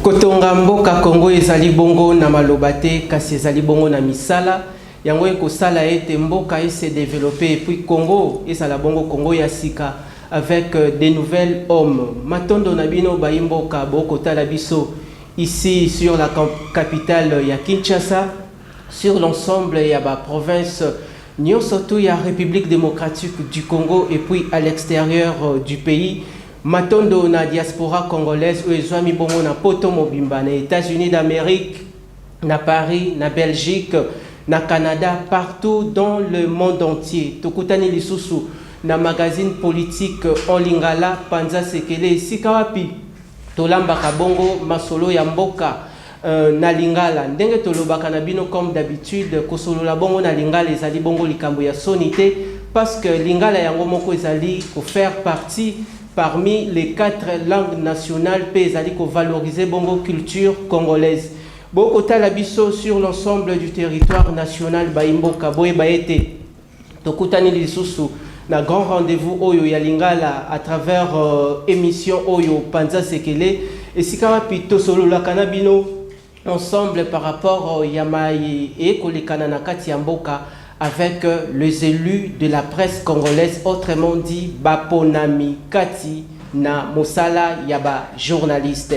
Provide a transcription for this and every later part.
Kotonga mboka Congo ezali bongo na malobate kasi ezali bongo na misala yango ekosala ete mboka se développer et puis Congo ezala bongo Congo ya sika avec des nouvelles hommes. Matondo na bino baimboka boko tala biso ici sur la capitale ya Kinshasa, sur l'ensemble ya ba province surtout ya République démocratique du Congo et puis à l'extérieur du pays. Matondo na diaspora congolaise ou ezwami bongo na poto mobimba na États-Unis d'Amérique, na Paris, na Belgique, na Canada, partout dans le monde entier. Tokutani lisusu na magazine politique en lingala panza sekele sikawapi tolambaka bongo masolo ya mboka na lingala ndenge tolobaka na bino comme d'habitude kosolola bongo na lingala ezali bongo likambo ya sonité parce que lingala yango moko ezali ko faire partie parmi les 4 langues nationales pe ezali ko valoriser bongo culture congolaise. Boko tala biso sur l'ensemble du territoire national baimboka boye baete tokutani lisusu na grand rendez-vous oyo ya lingala à travers émission oyo panza sekele et sikawa pito solo la kanabino ensemble par rapport yamai et kolekana na kati ya mboka avec les élus de la presse congolaise, autrement dit baponami kati na mosala yaba journaliste.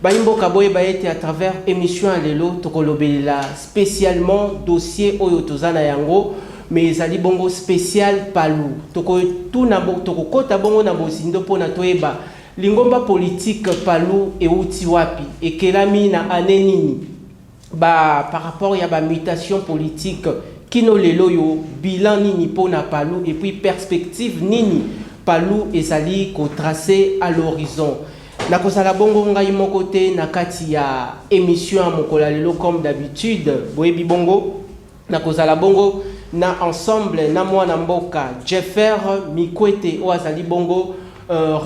Baimboka boye baete à travers émission alelo tokolobela spécialement dossier oyo tozana yango mais ezali bongo spécial palu toko tout na toko kota bongo na bosindo pona toeba lingomba politique palu e uti wapi ekelami na anenini ba par rapport ya ba mutation politique kino lelo yo bilan nini pona palu et puis perspective nini palu ezali ko tracer à l'horizon na kozala bongo ngai moko te na kati ya émission mokola lelo comme d'habitude boyebi bongo na kozala bongo na ensemble na mwana mboka Jeffer Mikwete oazali bongo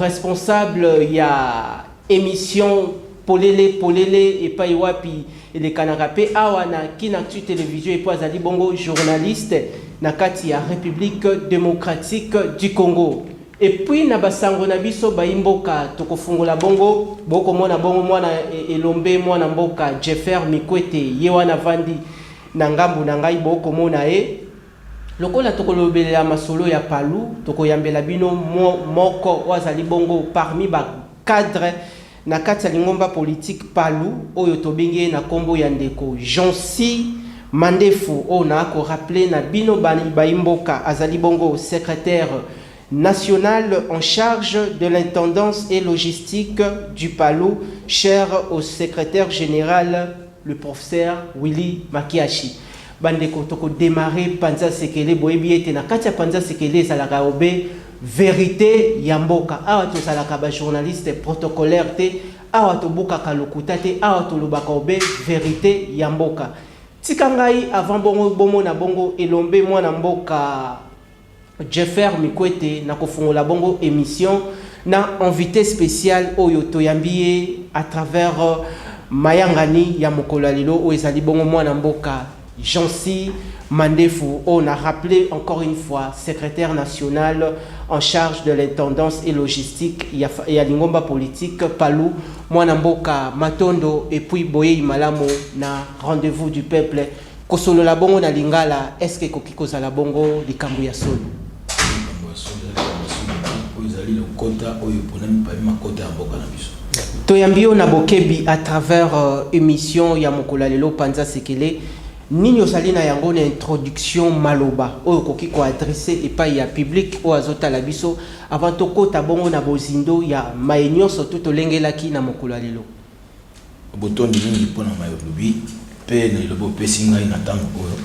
responsable ya émission polele et pa iwapi ele kanakape awa na Kinactu télévision et azali bongo journaliste na kati ya République démocratique du Congo. Et puis na basango na biso baimboka tokofungola bongo boko mona bongo mwana elombe mwana mboka Jeffer Mikwete yewana vandi na ngambu na ngai boko mona lokola tokolobela masolo ya palu tokoyambela bino moko wazali bongo parmi ba cadre na kati ya lingomba politique palu oyo tobenge na kombo ya ndeko Jonsi Mandefu ona ko rappeler na bino baimboka azali bongo secrétaire national en charge de l'intendance et logistique du Palou, cher au secrétaire général le professeur Willy Makiashi. Bandeko toko démarrer panza sekele boyebi ete na kati ya panza sekele salaka obe vérité ya mboka awa to salaka ba journaliste protocolaire te awa to buka kalokuta te awa to lobaka obe vérité ya mboka tika ngai avant bongo bomo na bongo elombe mwana mboka Jeffer Mikwete na kofungola bongo émission na invité spécial oyo toyambie à travers mayangani ya mokolo lelo o ezali bongo mwana mboka Jonsi Mandefu, on a rappelé encore une fois, secrétaire national en charge de l'intendance et logistique, il y a l'ingomba politique, Palou, Mwanamboka, Matondo, et puis Boye Malamo, na rendez-vous du peuple. Kosolo la bongo na lingala, est-ce que Kokiko za la bongo, likambu ya solo? Toyambio na bokebi à travers émission ya mokola lelo panza sekele. Nino salina yango na introduction maloba oyo koki ko adresser epai ya public o azota la biso avant to kota bongo na bozindo ya maenyo surtout to lengelaki na mokolo lelo botondi ningi pona mayobi pe na lobo pesinga ina tango oyo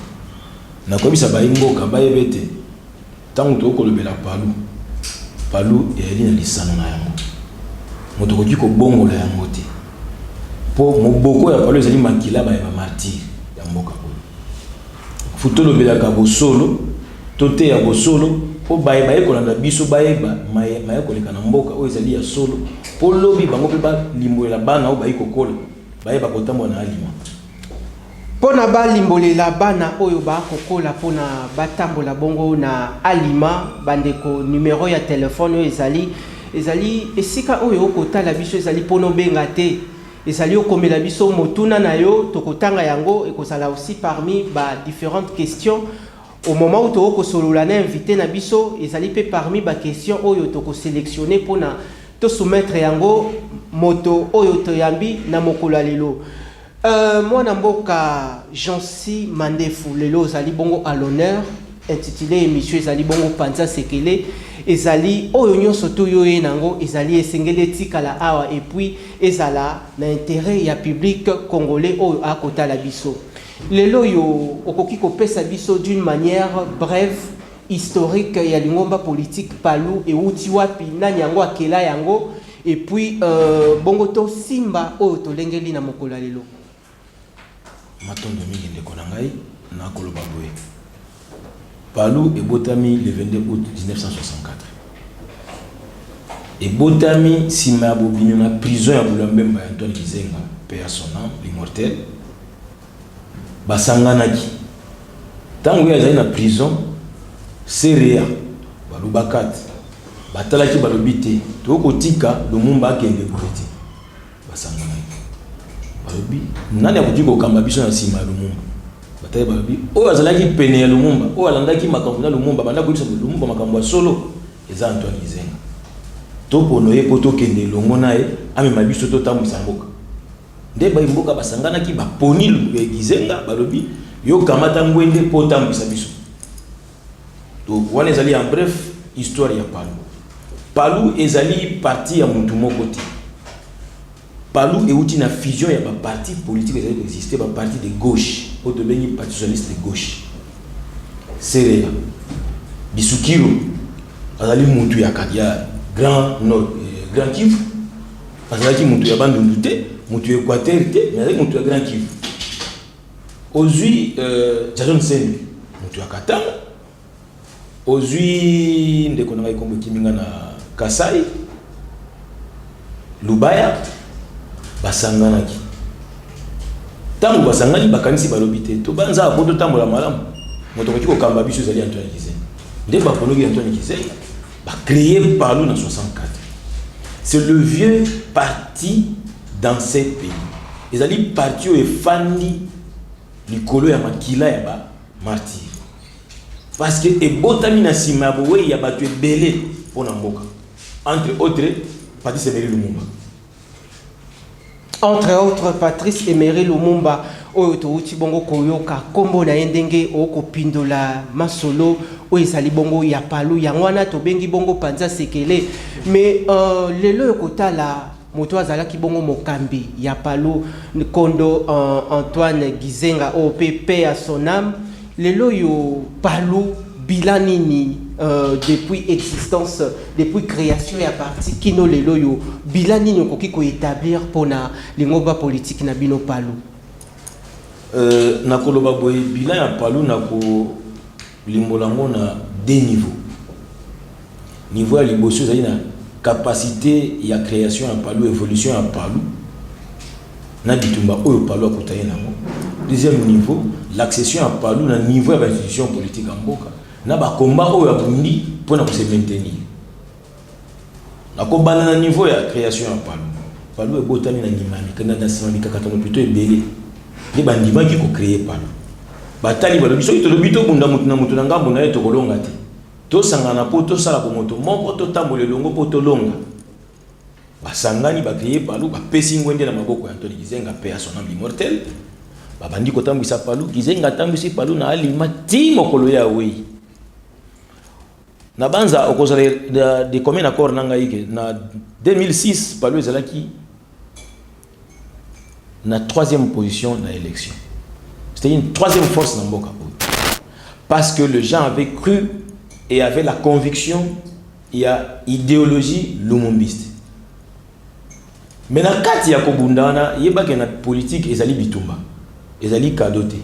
na kobisa baimboka bayebete tango to kolobela palu eli na lisano na yango moto koki ko bongo la yango te po moboko ya palu ezali makila ba martyr ya mboka futolo belaka bosolo tote ya bosolo po baye kolanda biso bayeba maye koleka na mboka o ezali ya solo po lobi bango pe ba limbolela bana o bayi kokola bayeba kotambo na alima pona ba limbolela bana oyo ba kokola pona batambola bongo na alima bandeko numéro ya téléphone ezali esika oyo kotala biso ezali pono benga te ezali okomela biso motuna na yo tokotanga yango ekozala aussi parmi ba différentes questions au moment où toko solola na invité na biso ezali pe parmi ba questions oyo toko sélectionner pona to soumettre yango moto oyo toyambi na mokolo lelo. Mwana mboka Jansi Mandefu lelo ezali bongo à l'honneur intitulé émission ezali bongo Panza Sekele ezali oyo nyonso to yo nango ezali esengeli tikala awa et puis ezala na intérêt ya public congolais oyo akota la biso lelo yo okoki kopesa biso d'une manière brève historique ya lingomba politique palu et uti wapi nani yango akela yango et puis bongo to simba oyo to lengeli na mokolo lelo matondo mingi ndeko na ngai na koloba boye Palu et Botami le 22 août 1964. Et Botami, si ma bobignon na prison à Boulambemba Antoine Gizenga, paix à son âme, l'immortel, Basanganaki. Tant que y a prison, Serea, Balubakat, Batalaki Balubite, Tokotika, Lumumba Kende Boureti. Basanganaki. Balubi, Nani a dit qu'au Kamabison a Sima Lumumba. Bataille Balubi, oh, Azalaki Pene Lumumba, oh, Alandaki Makamuna Lumumba, Banda Boulisa Lumumba Makamwa solo, et Antoine Gizenga. Topo noye poto kende longonae, ame mabiso to tamu samboka. Nde ba imboka basangana ki ba poni Gizenga Balubi, yo kamata ngwende po tamu biso. Donc, wana ezali en bref, histoire ya Palu. Palu ezali parti ya mutu moko te. Palu euti na fusion ya ba parti politique ezali exister ba parti de gauche, auto bengi parti socialiste de gauche. Serea. Bisukiro azali mutu ya Kadia Grand Nord, Grand Kivu. Azali mutu ya Bandundu te, mutu ya Équateur te, mais azali mutu ya Grand Kivu. Ozui Jason Sen, mutu ya Katanga. Ozui ndeko na ikombo kiminga na Kasai. Lubaya basanganaki. Tango basangani bakanisi balobite to banza aboto tambola malamu. Moto ko tiko kamba biso zali Antoine Gizenga. Nde ba ponoki Antoine Gizenga ba créé Palu en 64. C'est le vieux parti dans ces pays. Les ali parti au fandi likolo ya makila ya ba martyr. Parce que ebotami na Zimbabwe ya batu belé pour mboka. Entre autres Patrice Emery Lumumba. Entre autres, Patrice Emery Lumumba, oyo touti bongo koyoka kombo na endenge oko pindola masolo oyo ezali bongo ya Palu yangwana to bengi bongo Panza Sekele mais lelo kotala moto azalaki bongo mokambi ya Palu kondo Antoine Gizenga o pepe à son âme lelo yo Palu bilanini depuis existence, depuis création et à partir kino lelo yo bilani nyoko ki ko établir pona lingoba politique na bino Palu na koloba boy bilan ya Palu na ko limbolango na deux niveaux. Niveau ya liboso zali na capacité ya création ya Palu, évolution ya Palu na bitumba oyo Palu akutaye nango. Deuxième niveau, l'accession à Palu na niveau ya institution politique en mboka. Na ba combat oyo abundi pona ko se maintenir. Na ko bana na niveau ya création ya Palu. Palu e botami na ngimami kana na sima mikakatano plutôt ebele. Ni bandima ki ko créer Palu. Batali ba lobiso to lobito bunda mutu na ngambo na yeto kolonga te. To sangana po to sala ko moto moko to tambole longo po to longa. Basangani ba créer Palu ba pesi ngwende na maboko ya Antoine Gizenga paix à son âme immortel. Ba bandi ko tambisa Palu Gizenga tambisi Palu na alima ti mokolo ya wei. Na banza okozale de combien d'accord nanga ike na 2006 Palu ezalaki na troisième position na élection. C'était une troisième force dans Mboka. Parce que les gens avaient cru et avaient la conviction il y a idéologie lumumbiste. Mais na kati ya kobundana yebake na politique ezali bitumba. Ezali kadote.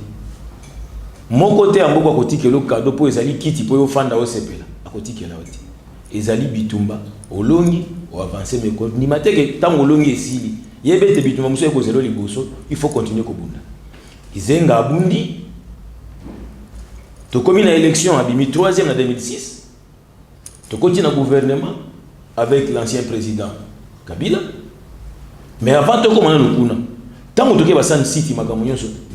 Mon côté en Mboka kotike lo kado po ezali kiti po yo fanda o sepela. Akotike la oti. Ezali bitumba olongi o avancer mais ni mateke tango olongi esili. Yebete bitumba muso eko zelo liboso, il faut continuer kobunda. Gizenga abundi. To komi na élection abimi 3e en 2006. To continue na gouvernement avec l'ancien président Kabila. Mais avant de commencer le coup, tant que Bassan City,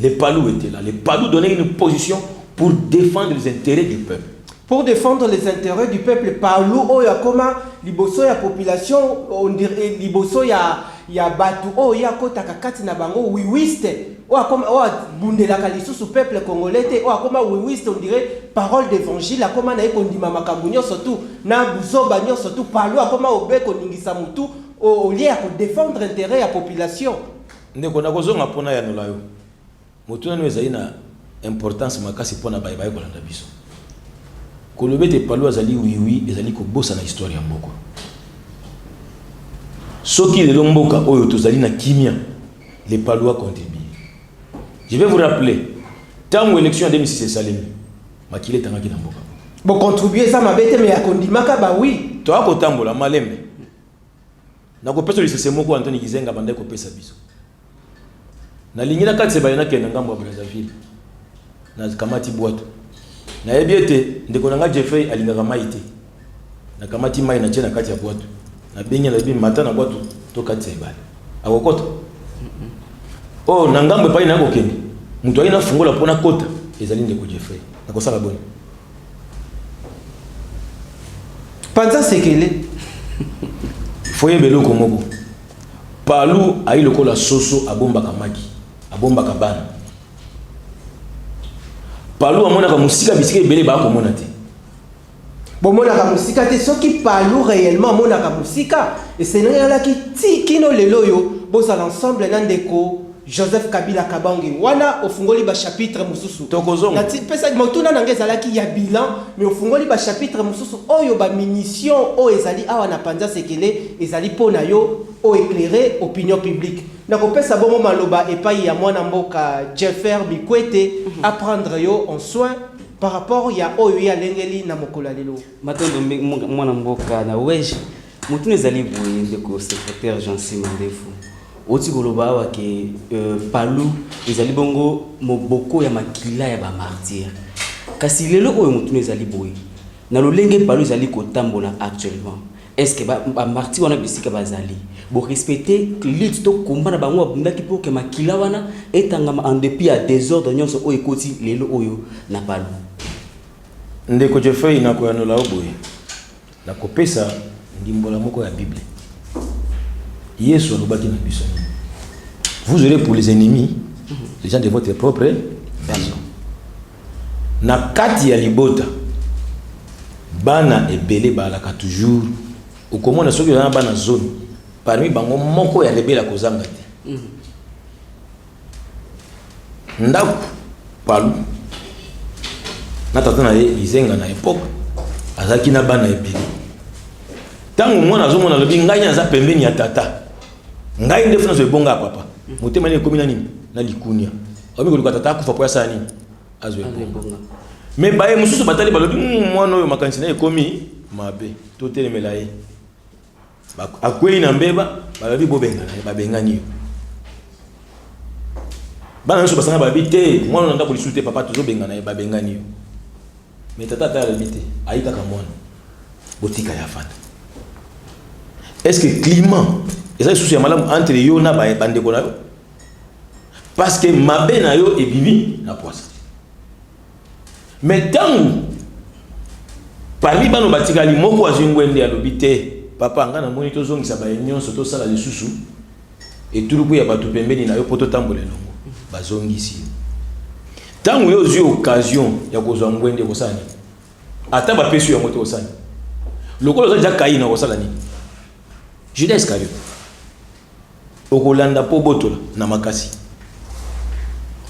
les Palous étaient là. Les Palous donnaient une position pour défendre les intérêts du peuple. Pour défendre les intérêts du peuple, Palou, oh, y a comment, liboso ya population, on dirait, liboso ya batu, oh, y a kota kakati na bango, wiwiste, oh, comme, oh, bundela kalisu sous peuple congolais, oh, comme, wiwiste, on dirait, parole d'évangile, comment, na ekondima makabunyo surtout, na buzo banyo surtout, Palou, comment, obeko ningisa mutu, au lieu à défendre l'intérêt de la population. Ndeko na kozonga pona ya nolayo. Mutu na nweza ina importance makasi pona baye kolanda biso. Kolobete Palou azali oui ezali ko bossa na histoire ya mboko. Soki le mboka oyo tozali na kimia, les Palou a contribué. Je vais vous rappeler, tant élection en 2006 Salemi, makile tangaki na mboka. Bon contribuer ça mabete mais ya kondimaka ba oui. To akotambola malembe. Na ko pesa lisese moko Anthony Kizenga bande ko pesa biso. Na lingina kati bayana kenda ngambo ya Brazzaville. Na kamati boato. Na yebiete ndeko nanga Jeffrey alingaka maite. Na kamati mai na chena kati ya boato. Na benya na bi mata na boato to kati ya ibale. Akokota. Oh na ngambo pa ina kokende. Mutu aina fungola pona kota ezali ndeko Jeffrey. Na kosala boni. Panza sekele. Foye beloko moko. Palou ayi lokola soso abomba kamaki, abomba kabana. Palou amona ka musika bisika ebele ba ko mona te. Bon mona ka musika te soki Palou réellement mona ka musika et c'est là qui ti kino lelo yo boza l'ensemble nandeko Joseph Kabila Kabange wana ofungoli ba chapitre mususu tokozonga na ti pesa motuna nangezala ki ya bilan mais ofungoli ba chapitre mususu oyo ba munition o ezali awa na panza sekele ezali pona yo o éclairer opinion publique na ko pesa bongo maloba epai ya mwana mboka Jeffer Bikwete apprendre yo en soin par rapport ya oyo ya lengeli na mokolo lelo matondo mwana mboka na weje mutune ezali boye ndeko secrétaire Jean-Cy Mandefu oti koloba wa ke Palou ezali bongo moboko ya makila ya ba martyr kasi lelo oyo mutune ezali boye na lolenge Palou ezali kotambola actuellement est-ce que ba martyr wana bisika bazali bo respecter lutte to combat na bango abundaki pour que makila wana etangama en dépit ya désordre nyonso oyo ekoti lelo oyo na Palou ndeko Jeffrey na ko yanola oboye na kopesa ndimbola moko ya Bible. Yesu alobaki na biso. Vous aurez pour les ennemis les gens de votre propre personne. Na kati ya libota bana ebele balaka toujours okomona soki na bana zone parmi bango moko ya rebela kozanga te. Ndako Palou na tata na Lizenga na époque azaki na bana ebele. Tango mwana azomona lobi ngai aza pembeni ya tata. Ngai ndefu na zo bonga papa. Motema ni komi na nini? Na likunia. Omi ko tata kufa po ya nini? Azo bonga. Me baye mususu batali balobi mwana oyo makanisi na ekomi mabe. To telemela ye. Akwei na mbeba balobi bobenga na babengani yo. Bana nso basanga babi te mwana nanda ko lisute papa tozo benga na babengani yo. Me tata ta limite aika ka mwana. Botika ya fata. Est-ce que climat et ça souci malam entre yo na ba bandeko na yo parce que mabe na yo e bibi na poisse mais tant parmi bano batikali moko azingwende ya lobité papa ngana moni to zongisa ba nyonso to sala lisusu et tuluku ya bato pembeni na yo poto tambola longo bazongisi tant yo zui occasion ya kozwa ngwende kosani ata ba pesu ya moto kosani lokolo za kai na kosala ni Judas Iscariot okolanda po botola na makasi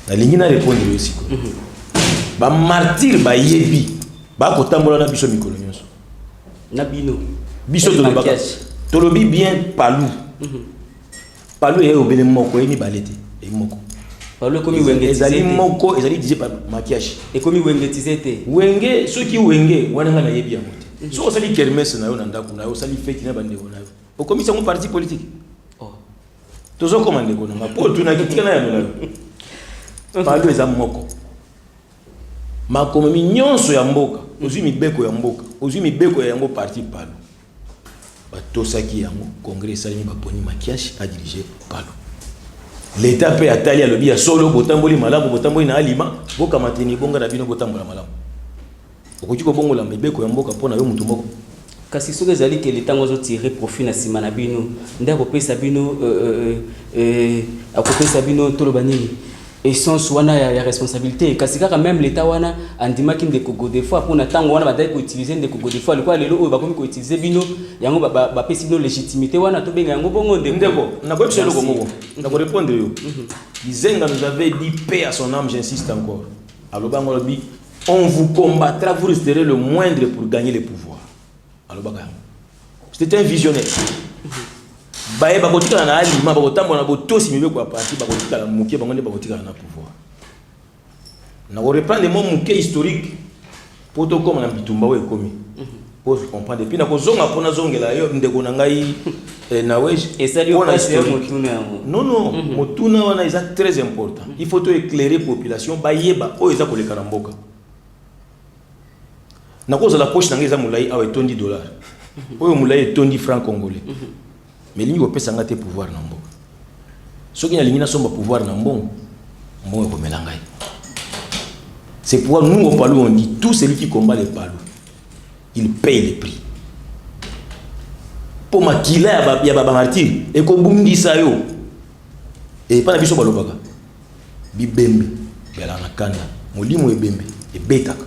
na lingi na répondre aussi ba martyr ba yebi ba kotambola na biso mikolo nyonso na bino biso to lobi bien Palou Palou e obele moko e mi balete e moko Palou komi wenge ezali moko ezali disé par maquillage e komi wenge tizete wenge soki wenge wana nga na yebi ya mote so osali kermesse na yo na ndako na yo osali fête na bandeko na yo okomisa mon parti politique. Oh. Tozo commandé ko na po tuna kitika na ya nolalo. Palou eza moko. Makomi nyonso ya mboka, ozwi mibeko ya mboka, ozwi mibeko ya yango parti Palou. batosaki yango congrès salimi baponi makiashi a dirigé Palu. L'état peut atali à lobby à solo botamboli malamu botamboli na alima boka mateni bonga na bino botambola malamu. Okoki ko bongola mebeko ya mboka pona yo mutu moko. Kasi soki ezali ke leta ngo tirer profit na sima na bino nde akopesa bino toloba nini essence wana ya responsabilité kasi kaka même leta wana andimaki ndeko Godefroid mpona ntango wana badali koutilize ndeko Godefroid likola lelo oyo bakomi koutilize bino yango bapesi bino légitimité wana tobenga yango bongo ndeko nakoyebisa eloko moko nakorépondre yo Gizenga nous avait dit paix à son âme, j'insiste encore alobango lobi on vous combattra, vous resterez le moindre pour gagner le pouvoir. C'était un visionnaire. Baye bakotika na alima bakotambo na botosi mibeko ya parti bakotika na mukie bango ne bakotika na pouvoir. Na reprendre les mots mukie historique pour to comme na bitumba we komi. Pour comprendre et puis na kozonga pona zongela yo ndeko na ngai na wesh et ça lui passe motuna. Non motuna wana est très important. Il faut to éclairer population bayeba o eza koleka na mboka. Na cause la poche nangeza mulai awe $20. Oyo mulai $20 francs congolais. Mais lingi opesa ngate pouvoir na mboka. Soki na lingi na somba pouvoir na mbongo, mbongo ko melangai. C'est pourquoi nous au Palu on dit tout celui qui combat les Palu, il paye le prix. Pour makila ya baba martyr et ko bungisa yo. Et pas na biso balobaka. Bibembe, bela na kanda, molimo ebembe, ebetaka.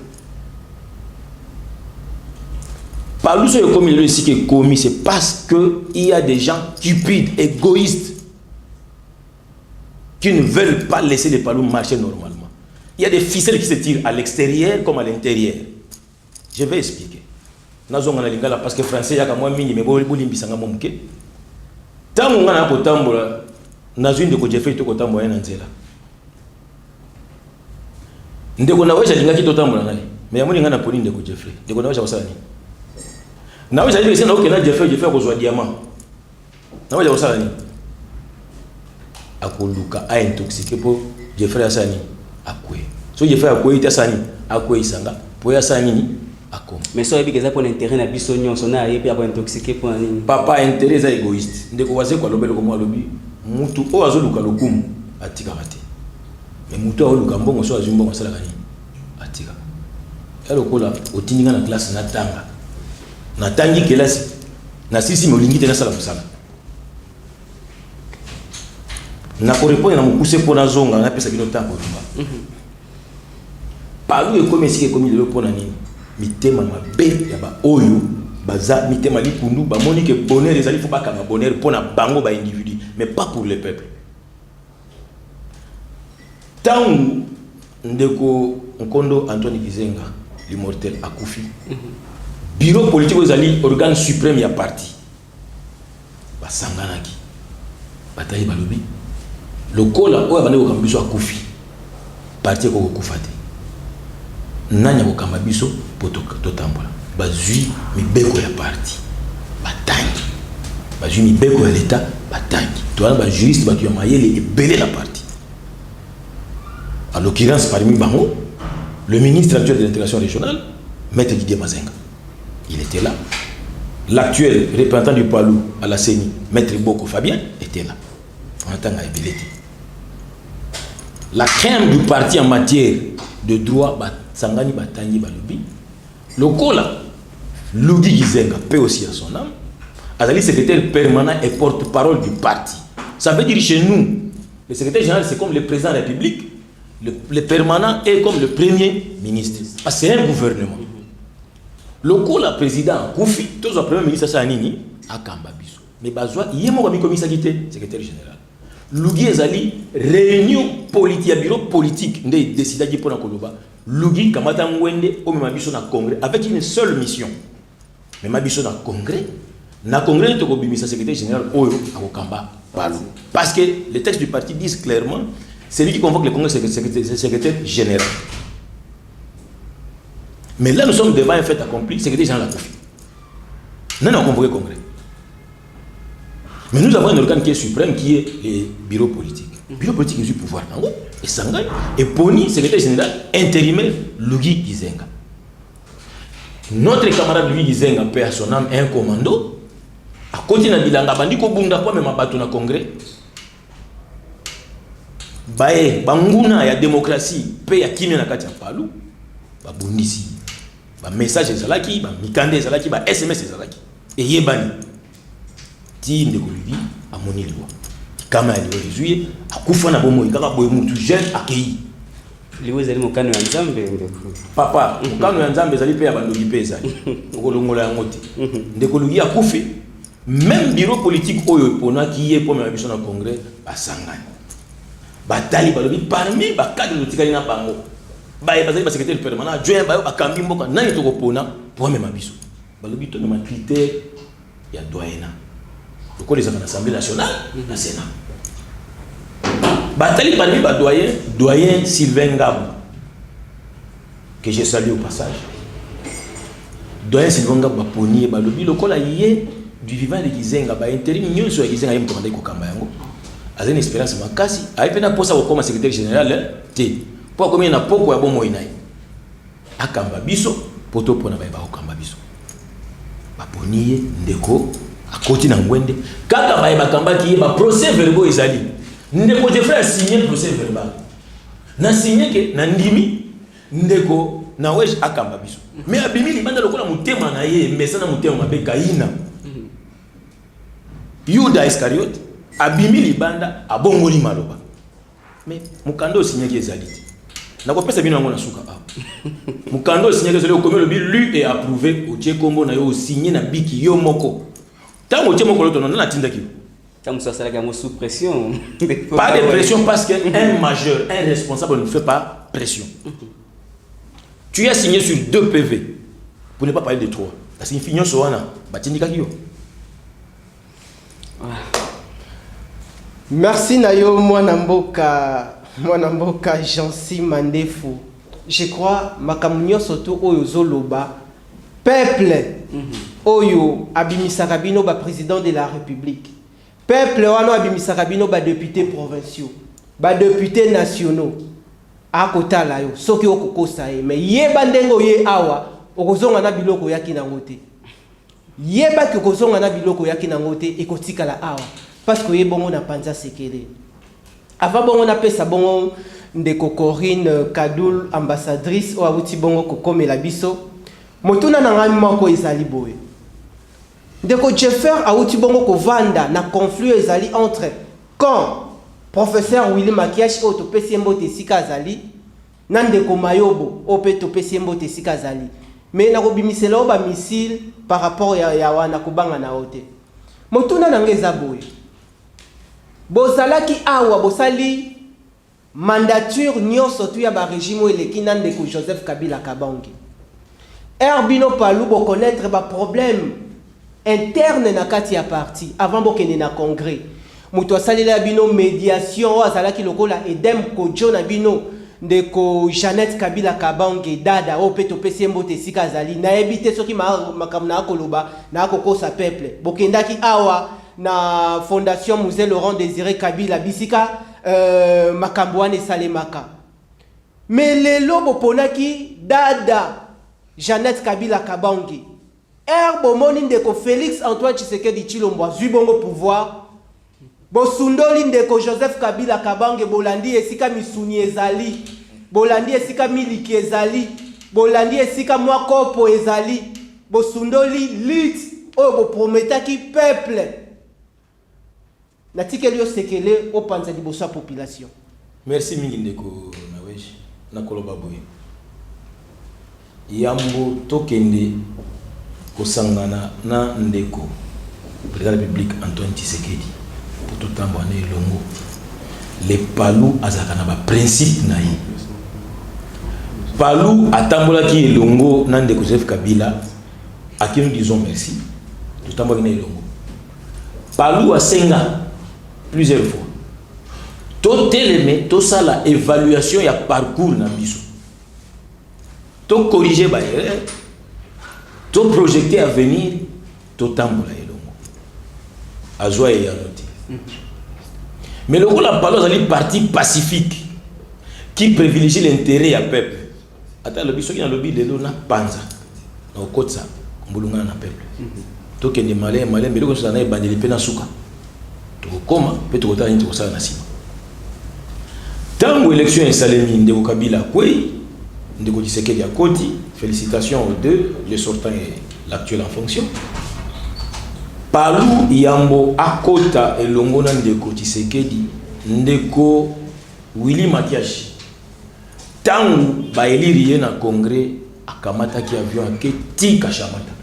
Palu so comme il ici qui est commis, c'est parce que il y a des gens cupides, égoïstes, qui ne veulent pas laisser les Palus marcher normalement. Il y a des ficelles qui se tirent à l'extérieur comme à l'intérieur. Je vais expliquer. Nazonga na lingala parce que français yaka moi mini mais bolimbisanga momuke. Tango ngana ko tambola nazwi ndeko Jeffrey to ko tambola na nzela. Ndeko na wesha lingaki to tambola naye. Mais yamuni ngana poni ndeko Jeffrey. Ndeko na wesha osala ni. Na wesha lingaki na okena Jeffrey ko zwa diamant. Na wesha osala ni. Akoluka a intoxiqué pour Jeffrey asani akwe. So Jeffrey akwe ita sani akwe isanga. Po ya sani ni akoma. Mais so ebi keza pour l'intérêt na biso nyonso na yepi abo intoxiqué pour nini? Papa intérêt za égoïste. Ndeko waze kwa lobelo ko mwa lobi. Mutu o azoluka lokumu atika kate. Mais mutu o luka mbongo so azumbongo sala kani atika. Elo kola otinga na classe na tanga. Na tangi kelasi na sisi molingi te na sala musala. Na korepone na mukuse pona zonga na pesa bino tango lumba. Palu e comme si comme le pona nini. Mitema mabe ya ba oyo baza mitema lipundu ba moni que bonheur les ali faut pas kama bonheur pona bango ba individu mais pas pour le peuple. Tangu ndeko Nkondo Antoine Gizenga l'immortel akufi. Bureau politique aux alliés organe suprême ya parti. Ba sanganaki. Bataille balobi. Lokola oyo bande ko kambiso akufi. Parti ko kufate. Nanya ko kambiso poto totambola. Bazui mibeko ya parti. Batangi. Bazui mibeko ya l'état batangi. Toi ba juriste ba tu mayele et belé la parti. En l'occurrence parmi bango le ministre actuel de l'intégration régionale Maître Didier Mazenga. Il était là. L'actuel représentant du Palou à la CENI, Maître Boko Fabien, était là. On entend à Ebelete. La crème du parti en matière de droit, Sangani Batangi Balobi, le Kola, Lougi Gizenga, paix aussi à son âme, Azali secrétaire permanent et porte-parole du parti. Ça veut dire chez nous, le secrétaire général c'est comme le président de la République, le permanent est comme le premier ministre. Parce que c'est un gouvernement. Le Kola président, Koufi, tous les premiers ministres, c'est Anini, à Kambabiso. Mais Bazoua, il y a mon commissaire qui était secrétaire général. Lougi Ezali, réunion politique, bureau politique, on a décidé de prendre Koloba. Lougi, Kamata Mwende, au même na congrès, avec une seule mission. Mais Mabiso na congrès, il y a secrétaire général, Oyo, à Okamba, Palou. Parce que les textes du parti disent clairement, c'est lui qui convoque le congrès, c'est le secrétaire général. Mais là, nous sommes devant un fait accompli, c'est que des gens l'ont confié. Nous avons convoqué le congrès. Mais nous avons un organe qui est suprême, qui est le bureau politique. Le bureau politique est du pouvoir. Et Sangay, et Poni, secrétaire général, intérimaire, Lougi Gizenga. Notre camarade Lougi Gizenga, paix à son âme, est un commando. à côté na bilanga bandi ko bunda kwa même bato na congrès bae banguna ya démocratie pe ya kimia na kati ya palu ba bundisi ba message ezalaki ba mikande ezalaki ba SMS ezalaki eyebani ti ndeko lubi amoni liwa kama ya liwa lizuye akufa na bomo ikaka boye mutu jeune akei liwa ezali mokano ya nzambe ndeko papa mokano ya nzambe ezali pe ya bandoki pe ezali okolongola yango te ndeko lubi akufi même bureau politique oyo eponaki ye po mema biso na congrès basangani batali balobi parmi ba cadre lotikali na bango baye bazali ba secrétaire permanent adjoint bayo bakambi mboka nani tokopona po mema biso balobi to na critère ya doyena loko les assemblée nationale na sénat batali parmi ba doyen Sylvain Ngabou que je salue au passage doyen Sylvain Ngabou baponi balobi lokola yé du vivant de Gizenga ba intérim nyonso ya Gizenga yemo tomandai ko kamba yango azali une expérience makasi aipena posa ko comme secrétaire général te po comme na poko ya bomo inai akamba biso poto pona ba ko kamba biso baponiye ndeko akoti na ngwende kaka ba bakamba ki ba procès verbal ezali ndeko je frère signer procès verbal na signer ke na ndimi ndeko na wesh akamba biso mais abimi libanda lokola mutema na ye mesa na mutema mabe kaina Yuda Iscariot abimi libanda abongoli maloba mais mukando signé ki ezali na ko pesa bino yango na suka ba mukando signé ke ezali ko komelo bi lu et approuvé o tiekombo na yo signé na biki yo moko tango tie moko loto na tinda ki tango ça sera gamme sous pression pas de pression parce que un majeur un responsable ne fait pas pression tu as signé sur 2 PV pour ne pas parler de 3 la signification soana batindika ki yo. Merci Nayo Mwanamboka Jansi Mandefu. Je crois makamunyo soto oyo zoloba peuple oyo abimisaka bino ba président de la République. Peuple wano abimisaka bino ba députés provinciaux, ba députés nationaux. Akotala yo soki okokosa ye mais yeba ndengo ye awa okozonga na biloko yaki na ngote. Yeba ki okozonga na biloko yaki na ngote ekotikala awa. Parce que bon on a panza sekele. Avant bon on a pesa bon ndeko Corinne Kadoul ambassadrice o awuti bongo kokomela biso. Motuna na ngami mako ezali boye. Ndeko Jeffer awuti bongo ko vanda na conflit ezali entre quand professeur Willy Makiash o to pesembo te sika azali na ndeko Mayobo o pe to pesembo te sika azali. Mais na ko bimisela ba missile par rapport ya wana kubanga na ote. Motuna na ngeza boye. Bozalaki awa bosali mandature nyonso tu ya ba régime eleki na ndeko Joseph Kabila Kabange. Herbino Palou bo connaître ba problème interne na kati ya parti avant bokene na congrès. Muto asalila bino médiation azalaki lokola Edem Kojo na bino ndeko Jeannette Kabila Kabange dada o peto pesembo te sika azali na ebite soki makamna akoloba na akokosa peuple. Bokendaki awa na fondation Musée Laurent Désiré Kabila bisika makambouane salemaka mais lelo boponaki dada Jeannette Kabila Kabange herbo moni ndeko Félix Antoine Tshisekedi Tshilombo zubongo pouvoir bosundoli ndeko Joseph Kabila Kabange bolandi esika misuni ezali bolandi esika miliki ezali bolandi esika mwa kopo ezali bosundoli lit oyo boprometaki peuple natikeli yo sekele o panza liboso ya population. Merci mingi ndeko nawesh na koloba boye yambo tokende kosangana na ndeko président de la République Antoine Tshisekedi pour tout temps boné longo les palou azaka na ba principe na yi palou atambola ki longo na ndeko Joseph Kabila à qui nous disons merci tout temps boné longo palou asenga plusieurs fois. Tout élément, tout ça la évaluation y a parcours na biso. Tout corriger ba erreur, tout projeter à venir, tout tambola elongo. Azwa et anoté. Mais le rôle la parole c'est un parti pacifique qui privilégie l'intérêt à peuple. Attends le biso qui na lobby de na panza. Na okotsa mbulunga na peuple. tokende malin mais loko ça na ebandeli pe na suka tokoma pe tokotala nini tokosala na sima tango élection esalemi ndeko Kabila kwei ndeko Tshisekedi ya koti félicitations aux deux le sortant et l'actuel en fonction Palou Yambo akota elongo na ndeko Tshisekedi ndeko Willy Makiashi tango ba élire ye na congrès akamata ki avion ake tika shamata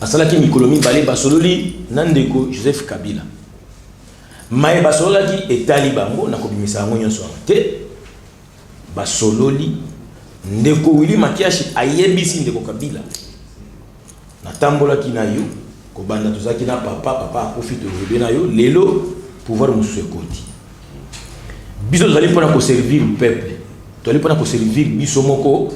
asalaki mikolomi bale basololi na ndeko Joseph Kabila maye basololaki etali bango na kobimisa yango nyonso te basololi ndeko Willy Makiashi ayebisi ndeko Kabila na tambolaki na yo kobanda tozaki na papa akofite rebe na yo lelo pouvoir musu ekoti biso tozali mpona koservir peuple tozali mpona koservir biso moko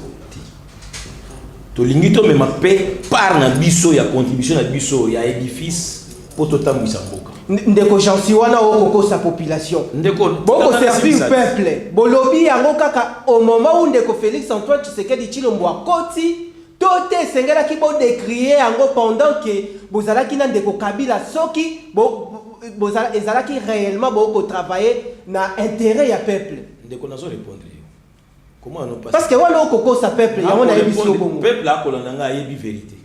tolingi tomema mpe par na biso ya contribution na biso ya édifice po totambwisa mboka ndeko chansi wana okokosa population ndeko boko servir peuple bolobi yango kaka au moment où ndeko Félix Antoine Tshisekedi Tshilombo akoti tote sengelaki bo décrier yango pendant que bozalaki na ndeko Kabila soki bozala ezalaki réellement boko travailler na intérêt ya peuple ndeko nazo répondre comment on passe parce que wana okokosa peuple yango na yebiso bongo peuple akolanda nga yebi vérité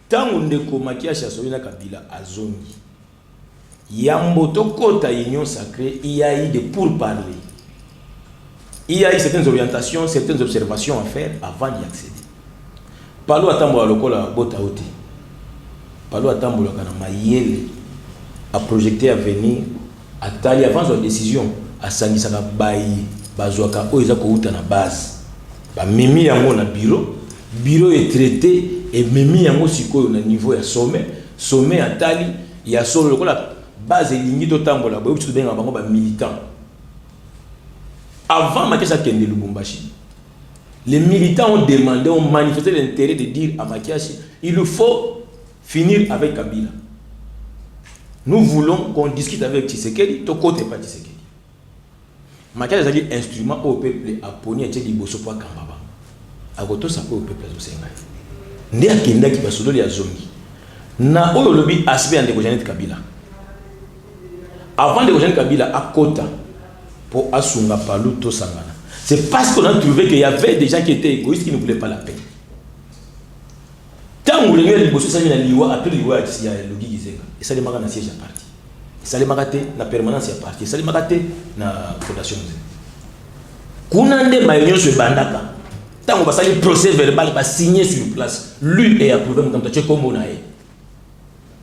tango ndeko Makiashi asobi na Kabila azongi Yambo tokota union sacrée, il y a eu des pourparlers. Il y a eu certaines orientations, certaines observations à faire avant d'y accéder. Palou atambola lokola bota oti. Palou atambola kana mayele a projeté à venir à tali avant sa décision à sangisaka bayi bazwaka oza ko uta na base. Ba mimi yango na bureau est traité et mimi yango sikoyo na niveau ya sommet à tali ya solo lokola base lingi to tambola boyo tu benga bango ba militant avant Makiashi kende Lubumbashi les militants ont demandé ont manifesté l'intérêt de dire à Makiashi il faut finir avec Kabila nous voulons qu'on discute avec Tshisekedi to côté pas Tshisekedi Makiashi a dit instrument au peuple a poni ete liboso kwa kambaba agoto sa au peuple azosenga ndi akenda ki basodoli ya zongi na oyo lobi aspect ndeko Janet Kabila avant de rejoindre Kabila à Kota pour Asunga Palou to Sangana. C'est parce qu'on a trouvé qu'il y avait des gens qui étaient égoïstes qui ne voulaient pas la paix. Tant que les gens qui ont liwa après liwa il y a le Gizenga et ça les marque na siège à parti. Ça les marque na permanence à parti. Ça les marque na fondation. Kunande mayon se bandaka. Tant on va salir procès verbal va signer sur place. Lui est approuvé comme tu comme on a.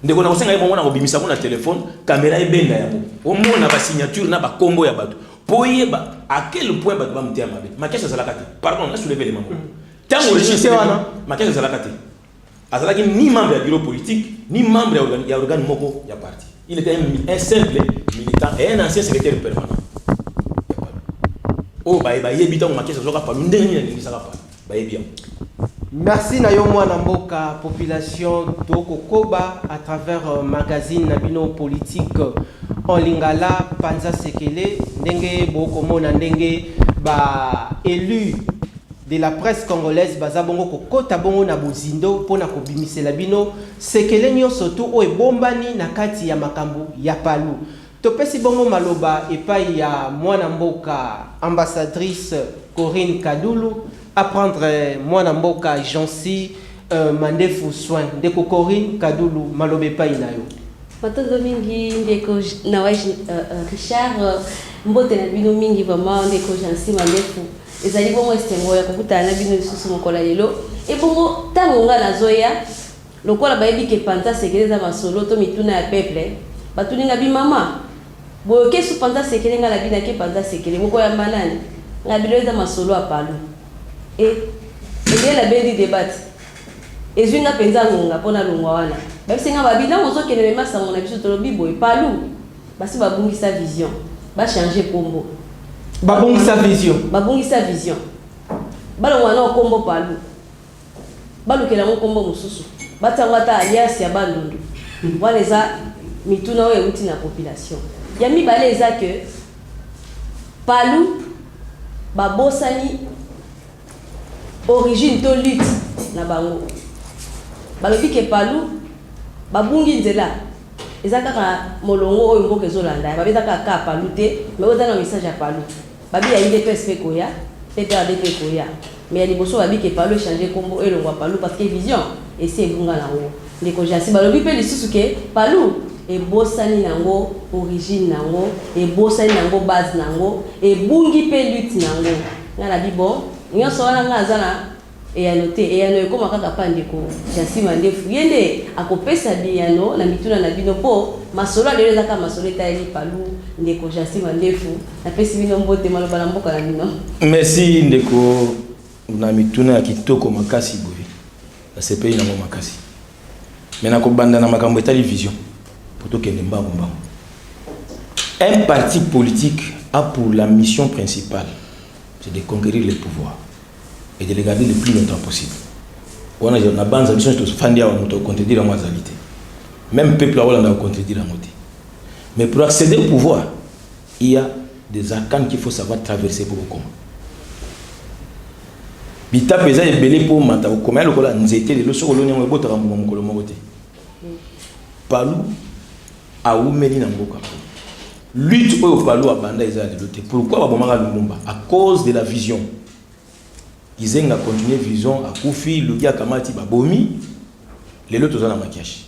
Ndeko na kosenga yebo mwana kobimisa na téléphone caméra ebenga yabo omona ba signature na ba kombo ya bato poyeba à quel point bato ba mutia mabe Makiashi azalaka te pardon na soulever les mambo tango recherche wana Makiashi azalaka te azalaki ni membre ya bureau politique ni membre ya organe moko ya parti il était un simple militant et un ancien secrétaire permanent oh ba yebi tango Makiashi azoka pa ndenge ni ndingisa ka pa ba yebi. Merci na yo mwana mboka population toko koba à travers magazine Nabino politique en lingala Panza Sekele ndenge boko mona ndenge ba élu de la presse congolaise baza bongo kokota bongo na bozindo pona kobimisela bino Sekele nyonso to o ebombani na kati ya makambo ya Palou topesi bongo maloba epai ya mwana mboka ambassadrice Corinne Kadulu apprendre mwana mboka Jansi mandefu soin ndeko Corinne Kadulu malobe pa inayo matondo mingi ndeko na wa Richard mbote na bino mingi vraiment ndeko Jansi mandefu ezali bongo estengo ya kokuta na bino lisusu mokola lelo e bongo tango nga nazoya lokola bayebi ke Panza Sekele za masolo to mituna ya peuple batuninga bi mama boyoke su Panza Sekele nga la bina ke Panza Sekele moko ya manani ngabilo za masolo a Palou et il y a la belle débat et je n'ai pas pensé à pona longwa wana même si nga babina mozo ke ne masa mon abiso to bibo e Palou basi babungi sa vision ba changer kombo babungi sa vision balongwa na kombo Palou balukela mo kombo mususu batangwa ta alias ya bandundu wana za mituna oyo uti na population ya mi balé za que Palou babosani origine to lutte na bango balobi ke palu babungi nzela eza kaka molongo oyo mboka ezolanda babeta kaka palu te mais oza na message ya palu babi ya IDPS pe koya PPRD pe koya mais ya liboso babi ke palu échanger kombo elongwa palu parce que vision esi ebunga nango ndeko jasi balobi pe lisusu ke palu ebosani nango origine nango ebosani nango base nango ebungi pe lutte nango ngana bi bon nyonso wana nga azana eyano ekoma kaka pa ndeko jasi mandefu yende akopesa biyano na mituna na bino po masolo lelo ezaka masolo etayeli palu ndeko jasi mandefu napesi bino mbote maloba na mboka na bino. Merci ndeko na mituna ya kitoko makasi boye na CPI na makasi mais nakobanda na makambo etali vision pour tout kende mbango mbango. Un parti politique a pour la mission principale c'est de conquérir le pouvoir et de les garder le plus longtemps possible. On a une bande d'ambition qui fait contredire la moisalité. Même peuple a contredire la moitié. Mais pour accéder au pouvoir, il y a des arcanes qu'il faut savoir traverser pour le commun. Bita pesa est belé pour mata au commun le cola nzete le so kolonyo ngebo tarambu mukolo mokote. Palu a umeli na mboka. Lutte au palu a banda ezali lote. Pourquoi babomaka lumumba? À cause de la vision. Ils ont continué vision à Koufi, le gars Kamati Babomi, les autres ont maquillage.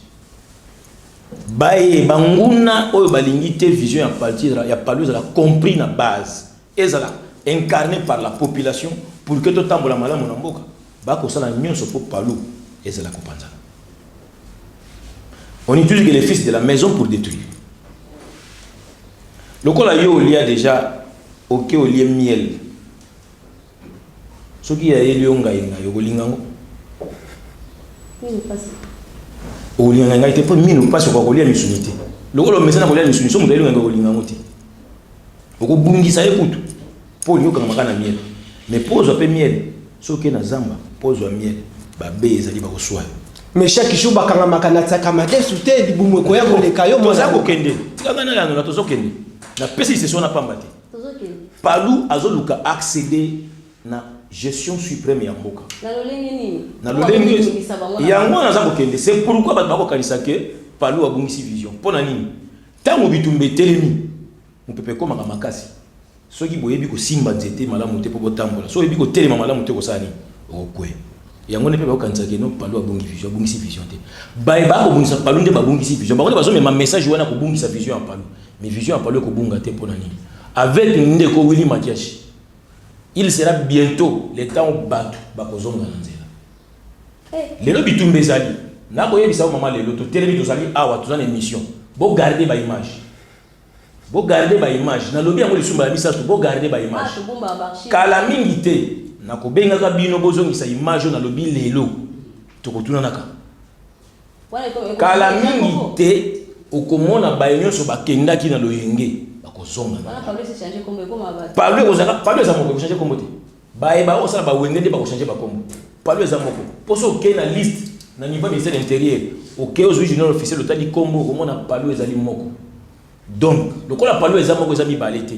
Baye Banguna, ou Balingite, vision à partir, il y a pas de la compris la base. Et ça incarné par la population pour que tout le temps la malade mon amboka. Bako ça la nion se pour palou et ça la comprendre. On utilise les fils de la maison pour détruire. Le col il y a déjà ok au lieu miel. Ce qui est lié au Ngaïna, Yogolingango. Olinga était pas mis pas sur quoi lier l'unité. Le gros message na lier l'unité, somme d'aller au Ngolingango ti. Oko bungi sa écoute. Pour yo kama kana miel. Mais pose un peu miel. Ce qui est na zamba, pose un miel. Ba beza li ba koswa. Mais chaque jour bakanga makana tsakama de souté di bumu ko ya ko le kayo mo za ko kende. Tika na na to zo kende. Na pesi c'est son apambate. Palu azoluka accéder na gestion suprême ya mboka. Na lolenge yango naza kokende. C'est pourquoi ba bako kanisa ke palu abungisi vision. Pona nini? Tango bitumbe telemi. Mpepe koma ka makasi. Soki boyebi ko simba nzete malamu te po botambola. So yebi ko telema malamu te ko sani. Okwe. Yango ne pe ba kanisa ke no palu abungisi vision te. Ba ba ko bungisa palu nde ba bungisi vision. Ba ko bazo me message wana ko bungisa vision en palu. Mais vision en palu ko bunga te pona nini? Avec ndeko Willy Makiashi. Il sera bientôt le temps où Batou Bakozonga Nanzela. Les lobby Tumbezali. N'a pas eu ça au moment les lotos. Télévision Zali awa tous en émission. Beau garder ma image. Beau garder ma image. N'a lobby à moi les sumba misa beau garder ma image. Kalamingité. N'a ko benga ka bino bozongi sa image na lobby lelo. Tokotuna naka. Kalamingité okomona bayenyo so bakenda ki na loyenge. Parler aux amours, changer comme côté. Bae ba osala ba wengende ba changer ba kombo. Parler aux amours. Poso ok na liste na niveau ministère intérieur. Ok aux général officiel le tali kombo comment na parler aux ali moko. Donc, le ko la parler aux amours aux amis balete.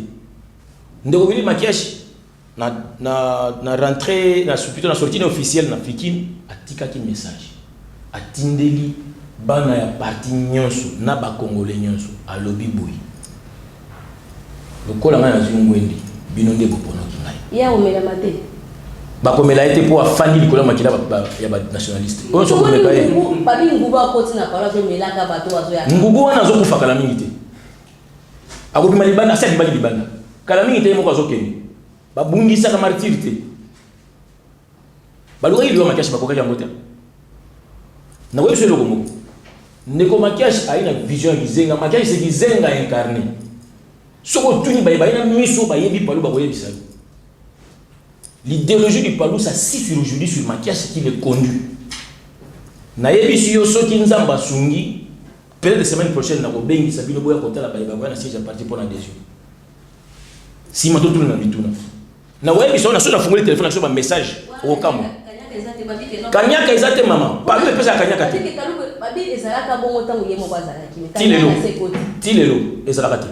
Ndeko Willy Makiashi na rentrée na plutôt na sortie officielle na Fikine atika ki message. Atindeli bana ya parti nyonso na ba congolais nyonso a lobby boy. Le col a zungwendi binonde bopono kinai ya omela mate ba komela été pour afandi likola makila ya ba nationaliste on so komeka ye babi nguba koti na kala zo melaka bato wazo ya ngubu wana zo kufa kala mingi te akopima libanda asa libali libanda kala mingi te moko zo kende ba bungisa ka martyr te ba loka ilwa Makiashi ba koka yango te na wewe selo komo ndeko Makiashi aina vision kizenga Makiashi c'est kizenga incarné. L'idéologie du Palou, ça siffle aujourd'hui sur Makiashi qui le conduit. Nayebi si yo soki nzamba sungi, peut-être la semaine prochaine na kobengi sabino boya kota la baye babana siège parti pour l'adhésion. Si ma tout na bituna. Na webi so na so na fungoli téléphone na so ba message au kamo. Kanyaka ezate mama, Palou le pesa kanyaka te. Babi ezalaka bongo tango yemo bazala kimi. Tilelo ezalaka te.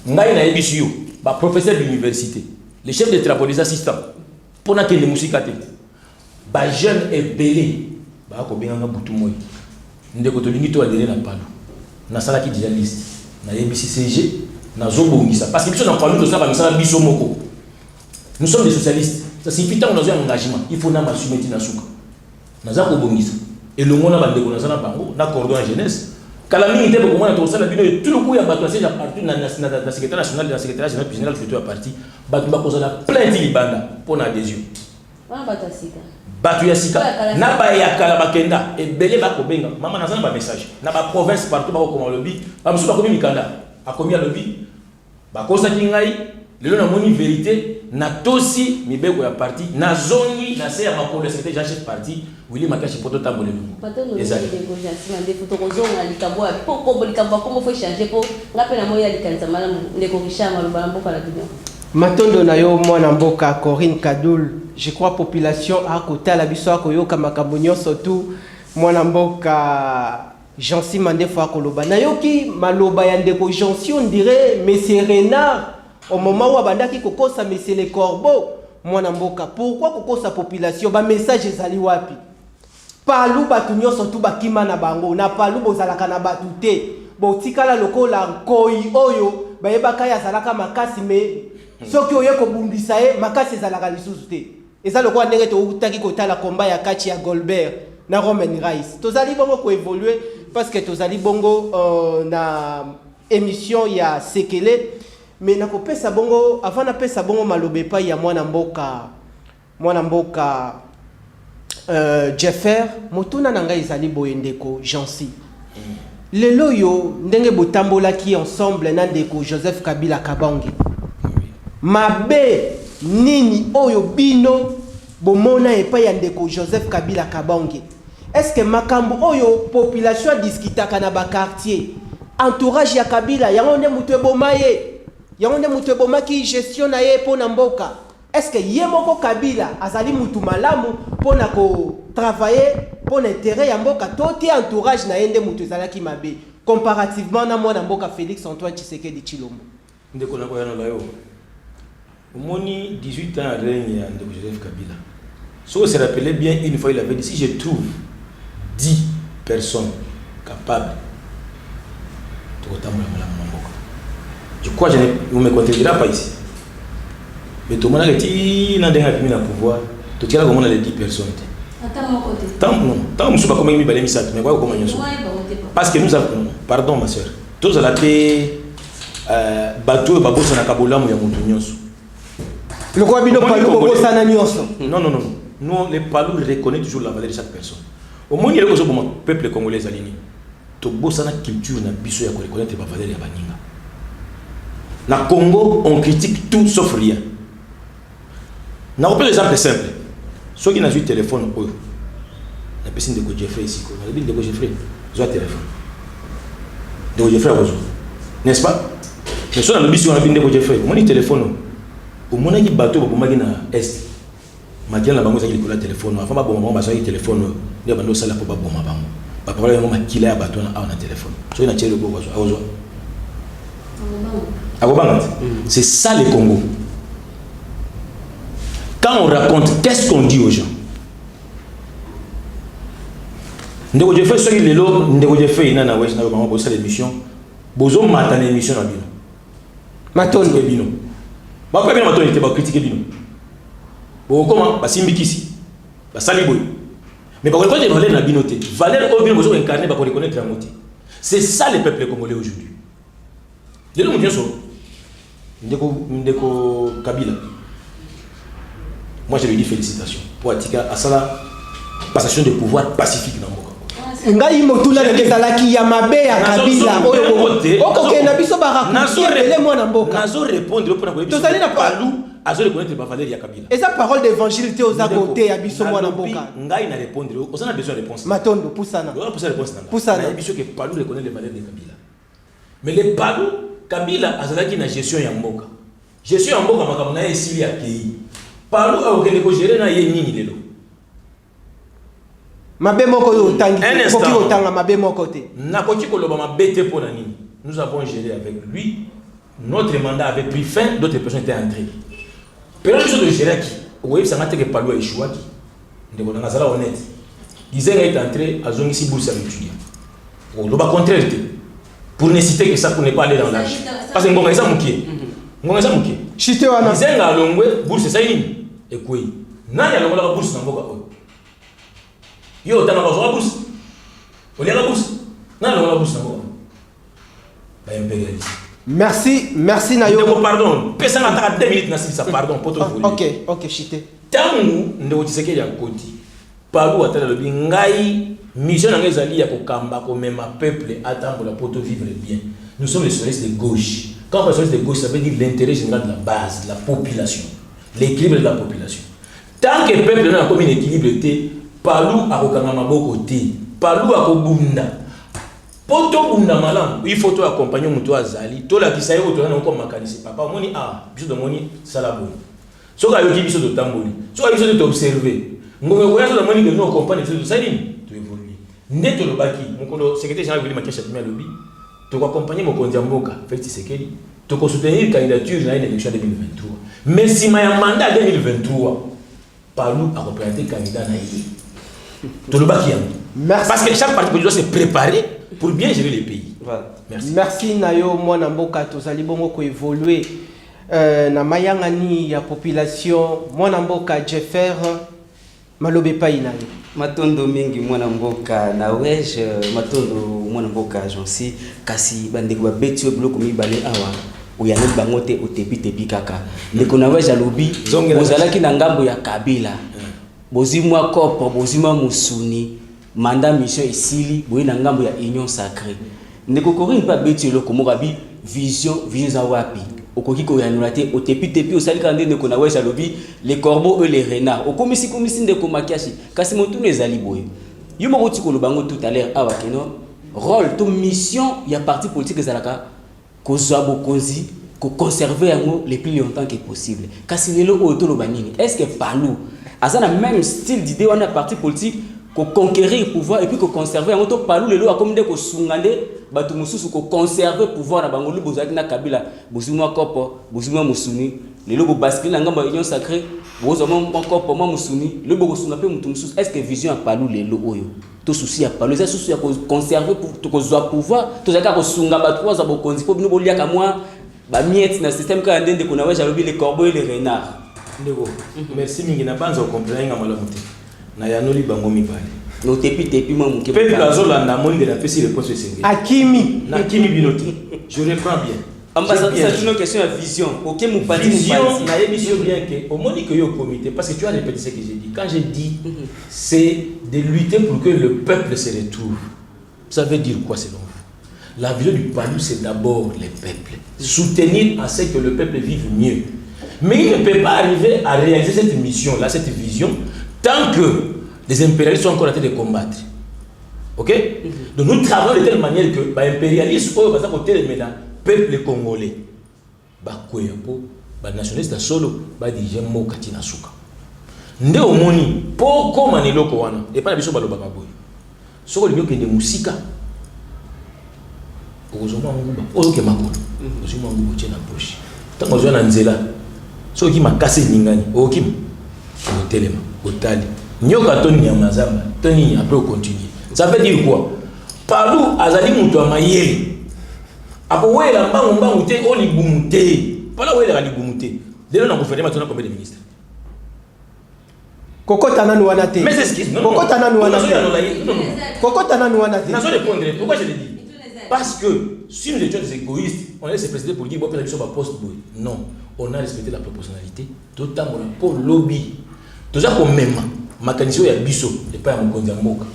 Ngai na ebisi yo ba professeur d'université les chefs de travaux les assistants pour na kende musika te ba jeune et belé ba ko benga butu moy ndeko to lingi to adéré na Palu na sala ki déjà liste na YBCCG na zobongisa parce que biso na Palu to ça ba misala biso moko. Nous sommes des socialistes. Ça signifie que nous avons un engagement. Il faut nous assumer na souka. Nous avons bongisa et le monde a bandé na sala bango na cordon en jeunesse. Kalami était beaucoup moins ça la bino tout le coup ya bato c'est parti na secrétaire national de la secrétaire général général plutôt à parti bato ba koza la plainte libanda pour na adhésion. Wana bato sika. Bato ya sika na ba ya kala bakenda et belé ba ko benga mama na ba message na ba province partout ba ko comme lobby ba musu ba ko mikanda a combien lobby ba kosa kingai lelo na moni vérité na tosi mibeko ya parti na zongi na se ya makolo secrétaire chef parti Willy Makashi poto tambole lungu. Patano ni ngo jasima nde fotokozonga likabwa poko likabwa como foi changer po ngape na moya likanza malamu ndeko Richard Maluba mboka la bino. Matondo na yo mwana mboka Corinne Kadoul, je crois population a kotala biso akoyoka makambo nyonso tu mwana mboka Jansi Mandefo akoloba. Na yoki maloba ya ndeko Jansi on dirait monsieur Renard au moment où abandaki kokosa monsieur les corbeaux mwana mboka. Pourquoi kokosa population ba message ezali wapi? Palu batu nyonso tu bakima na bango na palu bozalaka na batu te botikala lokola koi oyo bayebaka ya zalaka makasi me soki oye kobundisa ye makasi ezalaka lisusu te eza lokola ndenge toutaki kotala komba ya kati ya Goldberg na Roman Rice tozali bongo ko évoluer parce que tozali bongo na émission ya Sekele mais na kopesa bongo avant na pesa bongo malobe pa ya mwana mboka Jeffer motuna nanga ezali boyendeko Jansi lelo yo ndenge botambola ki ensemble na ndeko Joseph Kabila Kabange mabe nini oyo bino bomona epa ya ndeko Joseph Kabila Kabange est-ce que makambo oyo population discutaka na ba quartier entourage ya Kabila yango nde mutu ebomaye yango nde mutu ebomaki gestion na ye pona mboka. Est-ce que Yemoko Kabila azali mutu malamu pona ko travailler pour l'intérêt ya mboka toti entourage na yende mutu zalaki mabe comparativement na mwana mboka Félix Antoine Tshisekedi Tshilombo ndeko na koyana bayo omoni 18 ans règne ya ndeko Joseph Kabila. Si vous vous rappelez bien une fois il avait dit si je trouve 10 personnes capables de retambola malamu mboka. Je crois que je ne me contredira pas ici. Mais tout le monde a dit dans le pouvoir, tout le monde a les 10 personnes. Tant que nous sommes pas comme mais quoi comment nous sommes. Parce que nous avons, pardon ma soeur, tous à la paix, bateau et babos na kabola mu ya mutu nyonso. Le quoi bino palu babos na nyonso. Non. Nous les palus reconnaissent toujours la valeur de chaque personne. Au moins il y a le peuple congolais alini. To bossa na culture na biso ya ko reconnaître la valeur ya baninga. Na Congo on critique tout sauf rien. Na repère exemple simple. Ceux qui n'ont pas eu téléphone, on a personne de Jeffrey ici. On a dit de Jeffrey, ils ont téléphone. De Jeffrey, n'est-ce pas? Mais si on a le on a dit de Jeffrey, on a téléphone. Au moins, il y a un bateau pour moi na est. Maintenant, la banque a le téléphone. Enfin, ma bombe, ma soeur téléphone. Il y a un salaire pour ma bombe. Ma parole est moi qui l'a bateau na téléphone. So il a tiré le beau c'est ça le Congo. Quand on raconte, qu'est-ce qu'on dit aux gens? Ndeko Jeffrey soki lelo ndeko Jeffrey ina na wesh na ba bossa l'émission. Bozo mata na émission na bino. Matondo bino. Ba ko bino matondo était ba critiquer bino. Bo comment ba simbikisi. Ba sali boy. Mais ba ko connaître valeur na bino te. Valeur au bino bozo incarner ba ko reconnaître la moitié. C'est ça le peuple congolais aujourd'hui. Lelo mo so. Ndeko Kabila. Moi, je lui dis félicitations pour Atika Asala, passation de pouvoir pacifique dans Mboka. Ngai motula na kezalaki ya mabe ya Kabila oyo okoke na biso barakuti ele mwana mboka. Nazo répondre pour na tozali na palu azo reconnaître ba valeur ya Kabila. Et sa parole d'évangile te oza côté ya biso mwana mboka. Ngai na répondre, on a besoin de réponse. Matondo poussana. On a besoin de réponse. Poussana. Na biso que palu reconnaît les valeurs de Kabila. Mais les palu Kabila azalaki na gestion ya mboka. Gestion ya mboka makambo na esili ya pays. Palu okende ko gérer na ye nini lelo. Mabe moko yo tangi koki otanga mabe moko te. Na koki ko loba mabe te pona nini. Nous avons géré avec lui. Notre mandat avait pris fin, d'autres personnes étaient entrées. Pero nous de gérer qui. Oui, ça m'a été que Palu a échoué qui. Ndeko na zala honnête. disait est entré à zone ici bourse à l'étudiant. On doit contraire pour ne citer que ça pour ne pas aller dans l'âge. Parce que on est ça moukié. On est ça moukié. Chité wana. Disait à longwe bourse ça y et quoi? Nani a longwe la bourse dans boka. Yo t'as la bourse. On est à la bourse. Nani a la bourse dans boka. Bah impérialiste. Merci Nayo. Pardon. Personne n'a 2 minutes na ça pardon pour tout vous. OK, chité. Tangu ndo tiseke ya koti. Palu atala lobi ngai mission na ngezali ya kokamba ko mema peuple attendre la poto vivre bien. Nous sommes les socialistes de gauche. Quand on parle de socialistes de gauche, ça veut dire l'intérêt général de la base, de la population, l'équilibre de la population. Tant que le peuple n'a pas un équilibre, Palu a kokanga maboko te, Palu a kobunda. Poto bunda malam, il faut accompagner muto azali, to la kisaye to na ko makanisi papa moni biso de moni salabo. So ka yoki biso de tamboli. So ka biso de observer. Ngome koyaso de moni que nous accompagne biso de salini, to évoluer. Neto lo baki, mon secrétaire général Willy Makesha Timia lobi, to accompagner mon kondia mboka, Félix Tshisekedi, to soutenir candidature dans l'élection 2023. Mais si ma mandat 2023, Palu a représenté candidat na yi. To lo baki. Parce que chaque parti politique doit se préparer pour bien gérer les pays. Voilà. Merci Nayo mwana mboka tozali bongo ko évoluer na mayangani ya population mwana mboka Jeffer malobe pa inayo. Matondo mingi mwana mboka na wesh matondo mwana mboka jonsi kasi bandeko babeti bloko mibale awa uyane bango te otepi kaka. Ndeko na wesh alobi bozalaki na ngambo ya Kabila. Bozimwa kopo bozimwa musuni. Mandat mission esili boye na ngambo ya union sacrée ndeko kori pa beti loko mokabi vision za wapi okoki ko yanula te otepi osali kande ndeko na wesh alobi les corbeaux et les renards okomisi ndeko makiashi kasi motu ezali boye yo moko tikolo bango tout à l'heure awa keno rôle to mission ya parti politique ezalaka ko zwa bokonzi ko conserver yango le plus longtemps que possible kasi lelo oyo to loba nini est-ce que Palu azana même style d'idée wana parti politique ko conquérir le pouvoir et puis ko conserver en to Palu lelo akomide ko sungande batu mususu ko conserver pouvoir na bangolu bozaki na Kabila bozumwa kopo bozumwa musuni lelo bo basculer ngamba union sacrée bozoma mon kopo mo musuni lelo bo sunga pe mutu mususu est-ce que vision ya Palu lelo oyo to souci ya Palu ça souci ya ko conserver pour to ko zwa pouvoir to zaka ko sunga batu za bo konzi po bino bolia ka moi ba miette na système ka ndende ko na wa jalobi les corbeaux et les renards ndeko merci mingi na banza comprendre ngamba mutu na yanoli bango mibale no tepi mo muke pe la na moni de la pesi réponse esengeli Akimi na kimi binoti je reprends bien ambassadeur c'est une question de vision OK mon parti vision na émission bien que au moni que yo comité parce que tu as répété ce que j'ai dit quand j'ai dit c'est de lutter pour que le peuple se retrouve ça veut dire quoi selon vous la vision du Palu c'est d'abord les peuples soutenir à ce que le peuple vive mieux mais il ne peut pas arriver à réaliser cette mission là cette vision tant que les impérialistes sont encore en train de combattre. Ok? Donc nous travaillons de telle manière que les impérialistes, les peuple congolais, les nationalistes solo, les dirigeants Mokati Nasuka. Nde omoni, poko maniloko wana, et pas la biso balo bakaboy. Soko libyo kende musika. Ozoma nguba, ozoke makolo. Ozoma nguba tena poche. Tango zona nzela. Soki makase ningani, okima. Otelema, otali. Nyoka toni ya mazamba, toni après continuer. Ça veut dire quoi? Palu azali mutu wa mayele. Apo wela mbangu te oli bumute. Pala wela ali bumute. Lelo na gouvernement tona combien de ministres? Kokota nanu wana te. Mais c'est ce qui Kokota nanu wana te. Kokota nanu wana te. Nazo répondre. Pourquoi je le dis? Parce que si nous étions des égoïstes, on allait se précéder pour dire bon, peut-être que poste boy. Non, on a respecté la proportionnalité. D'autant pour lobby. Tout ça comme même. Mécanisme ya biso et pas à Mokonzi Mboka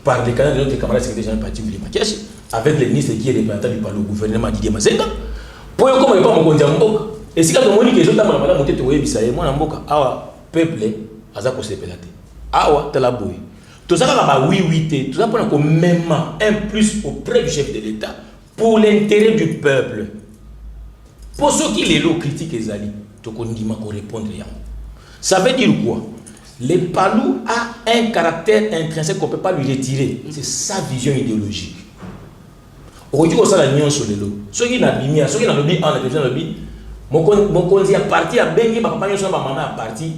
par les canaux de notre camarade secrétaire général parti Willy Makesha avec les ministres qui est représentant par le gouvernement Didier Mazenga pour comme pas Mokonzi Mboka et si quand on dit que les autres dans la montée to yebisa ye mwana mboka awa peuple azako sepelate awa tala boy tout ça ba oui té tout ça pour qu'on même un plus auprès du chef de l'État pour l'intérêt du peuple pour ceux qui les lo critiquent ezali to ko ndima ko répondre ya ça veut dire quoi? Le Palu a un caractère intrinsèque qu'on ne peut pas lui retirer. C'est sa vision idéologique. Aujourd'hui, on a la nuance sur les lots. Ceux qui n'ont pas ceux qui n'ont pas lobby, mon conseil a parti à Bengi, ma maman a parti,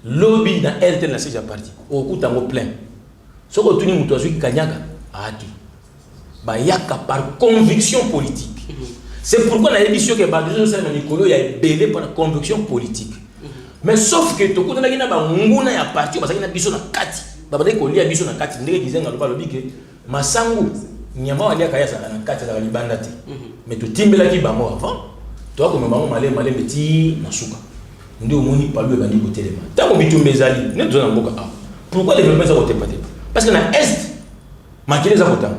lobby dans RTL, la siège a parti. Au coup, t'en plein. Ce que tu dis, tu Kanyaka, Bayaka par conviction politique. C'est pourquoi on a dit que il y a belé par conviction politique. Mais sauf que tu as dit que tu as parti, parce que tu as kati. Babade ko lia biso na kati ndenge kizenga loba lobi ke masangu nyama walia kaya sa na kati za libanda te. Mais to timbela ki bango avant. To ko bango malé beti na suka. Ndio moni palu bandi ko telema. Tango bitumbe zali, ne zona mboka a. Pourquoi les développements ça côté pas? Parce que na est makile za kota.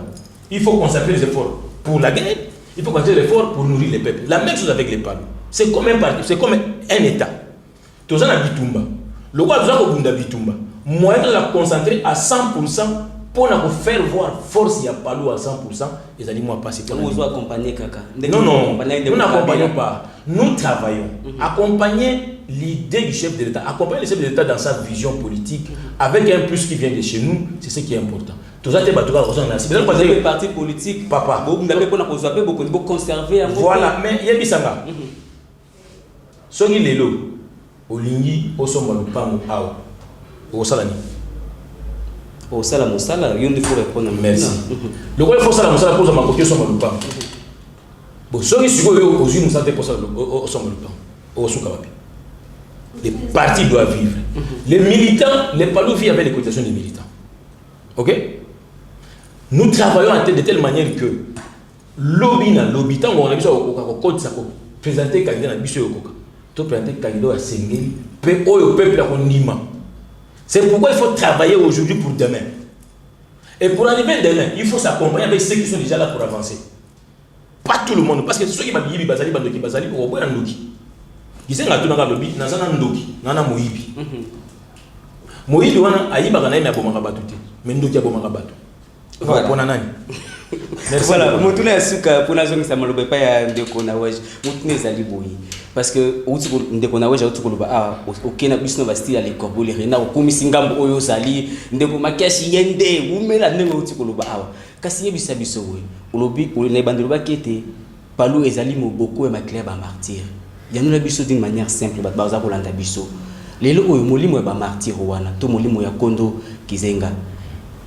Il faut consacrer les efforts pour la guerre, il faut consacrer les efforts pour nourrir les peuples. La même chose avec les palus. C'est comme un parti, c'est comme un état. Tozana bitumba. Le roi doit ko bunda bitumba. Moi, je la concentrer à 100% pour faire voir force, il y a pas à 100%. Les animaux passent pour nous accompagner, Kaka. Non, nous n'accompagnons pas. Nous travaillons. Accompagner l'idée du chef de l'État, accompagner le chef de l'État dans sa vision politique, avec un plus qui vient de chez nous, c'est ce qui est important. Tout ça, c'est le parti politique. Papa. Vous n'avez pas conserver. Voilà, mais il y a des sanga. Sogi lelo, olingi, osomba lupango, ao. Au salami. Au salam, il faut répondre. Merci. Le quoi il faut salam, pour ça ma copie sur le pain. Bon, ceux qui sont aux yeux, nous savons pour ça au sommet le pain. Au sous-capapi. Les partis doivent vivre. Les militants, les palous vivent avec les cotisations des militants. Ok? Nous travaillons de telle manière que lobby, tant qu'on a besoin au code, ça peut présenter candidat à Bissau au Coca. Tout présenter candidat à Sengeli, au peuple à Kondima. C'est pourquoi il faut travailler aujourd'hui pour demain. Et pour arriver demain, il faut s'accompagner avec ceux qui sont déjà là pour avancer. Pas tout le monde, parce que ceux qui m'ont dit Bazali, Bandoki, Bazali, pour voir un Ndoki. Ils sont tous dans le lobby, dans un Ndoki, dans un Moïbi. Moïbi, on a Aïba Ganaï, mais bon, mais Ndoki a bon Rabatou. Voilà. Voilà, Moutune Asuka, pour la zone, ça ne m'a pas à Ndekonawaj, Moutune Zaliboui. Parce que Ndekonawaj, aucun abus ne va se dire à l'école, les Rena, au Komisingam, Oyo Zali, Ndekomakashi Yende, ou Mela Nemotikuba. Kassi Bisabiso, au lobby, pour les bandes qui étaient, Palou et Zalimo, beaucoup et ma clé à martyr. Il y a une abisso d'une manière simple, Baza Rolanda Bisso. Les lots, Molimo et martyr, Wana, Tomolimo Yakondo, Kizenga.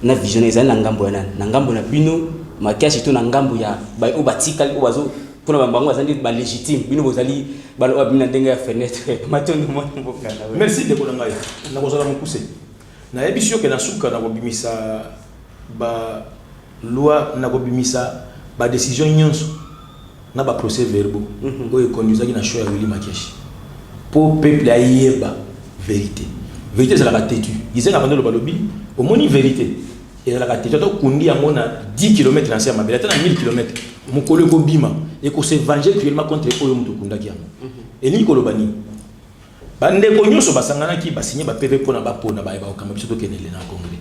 Na visionné za ngambo na ngambo na bino makiashi to na ngambo ya ba obatika obazo pona bambango bazali ba légitime bino bozali ba bina ndenga ya fenêtre matondo mo mboka na we. Merci de kolanga na kozala mukuse na ebisio ke na suka na kobimisa ba loi na kobimisa ba décision nyonso na ba procès verbaux oyo conduisaki na show ya Willy Makiashi pour peuple ayeba vérité c'est la têtu ils ont abandonné le balobi au moni vérité et la têtu to kundi yango na 10 km ancien mabela tana 1000 km mukolo ko bima et ko se venger cruellement contre oyo mutu kundaki yango et ni kolobani bande ko nyoso basangana ki basigné ba PV pona ba ba okamba biso to kenele na congrès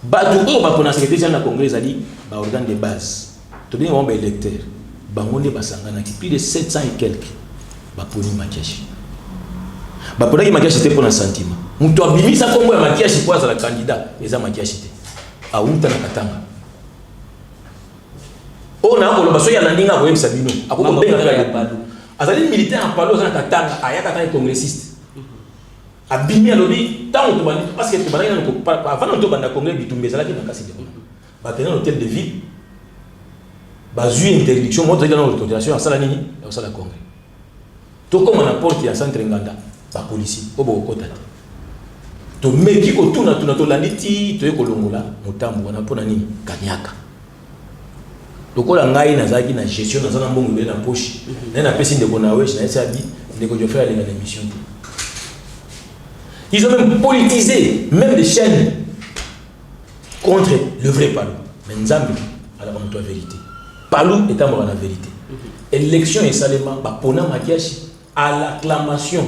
ba du ko ba pona secrétaire na congrès ali ba organe de base to bien on ba électeur ba ngonde basangana ki plus de 700 et quelques ba poni Makiashi ba pona ki Makiashi c'était pour un sentiment mutu abimisa kombo ya Makiashi kwa za la candidat eza Makiashi te auta na katanga ona koloba so ya landinga ko yebisa bino akoko benga ya Palu azali militaire en Palu za katanga ayaka ta congressiste abimi alobi tango to bandi parce que to bandi na ko avant to banda congrès bitumbe zala ki na kasi de ba tenir l'hôtel de ville bazui interdiction mo dans l'autorisation à sala nini à sala congrès to comme na porte ya centre nganda ba policier obo okota to meki ko tuna to landiti to ekolongola mutambo wana pona nini kanyaka lokola ngai nazaki na gestion na zana mbongo na poche na pesi ndeko na wesh na esabi ndeko jo faire les émissions. Ils ont même politisé même des chaînes contre le vrai Palou. Mais Nzambi à la bonne vérité. Palou est amour à la vérité. Élection et salement ba pona Makiashi à l'acclamation.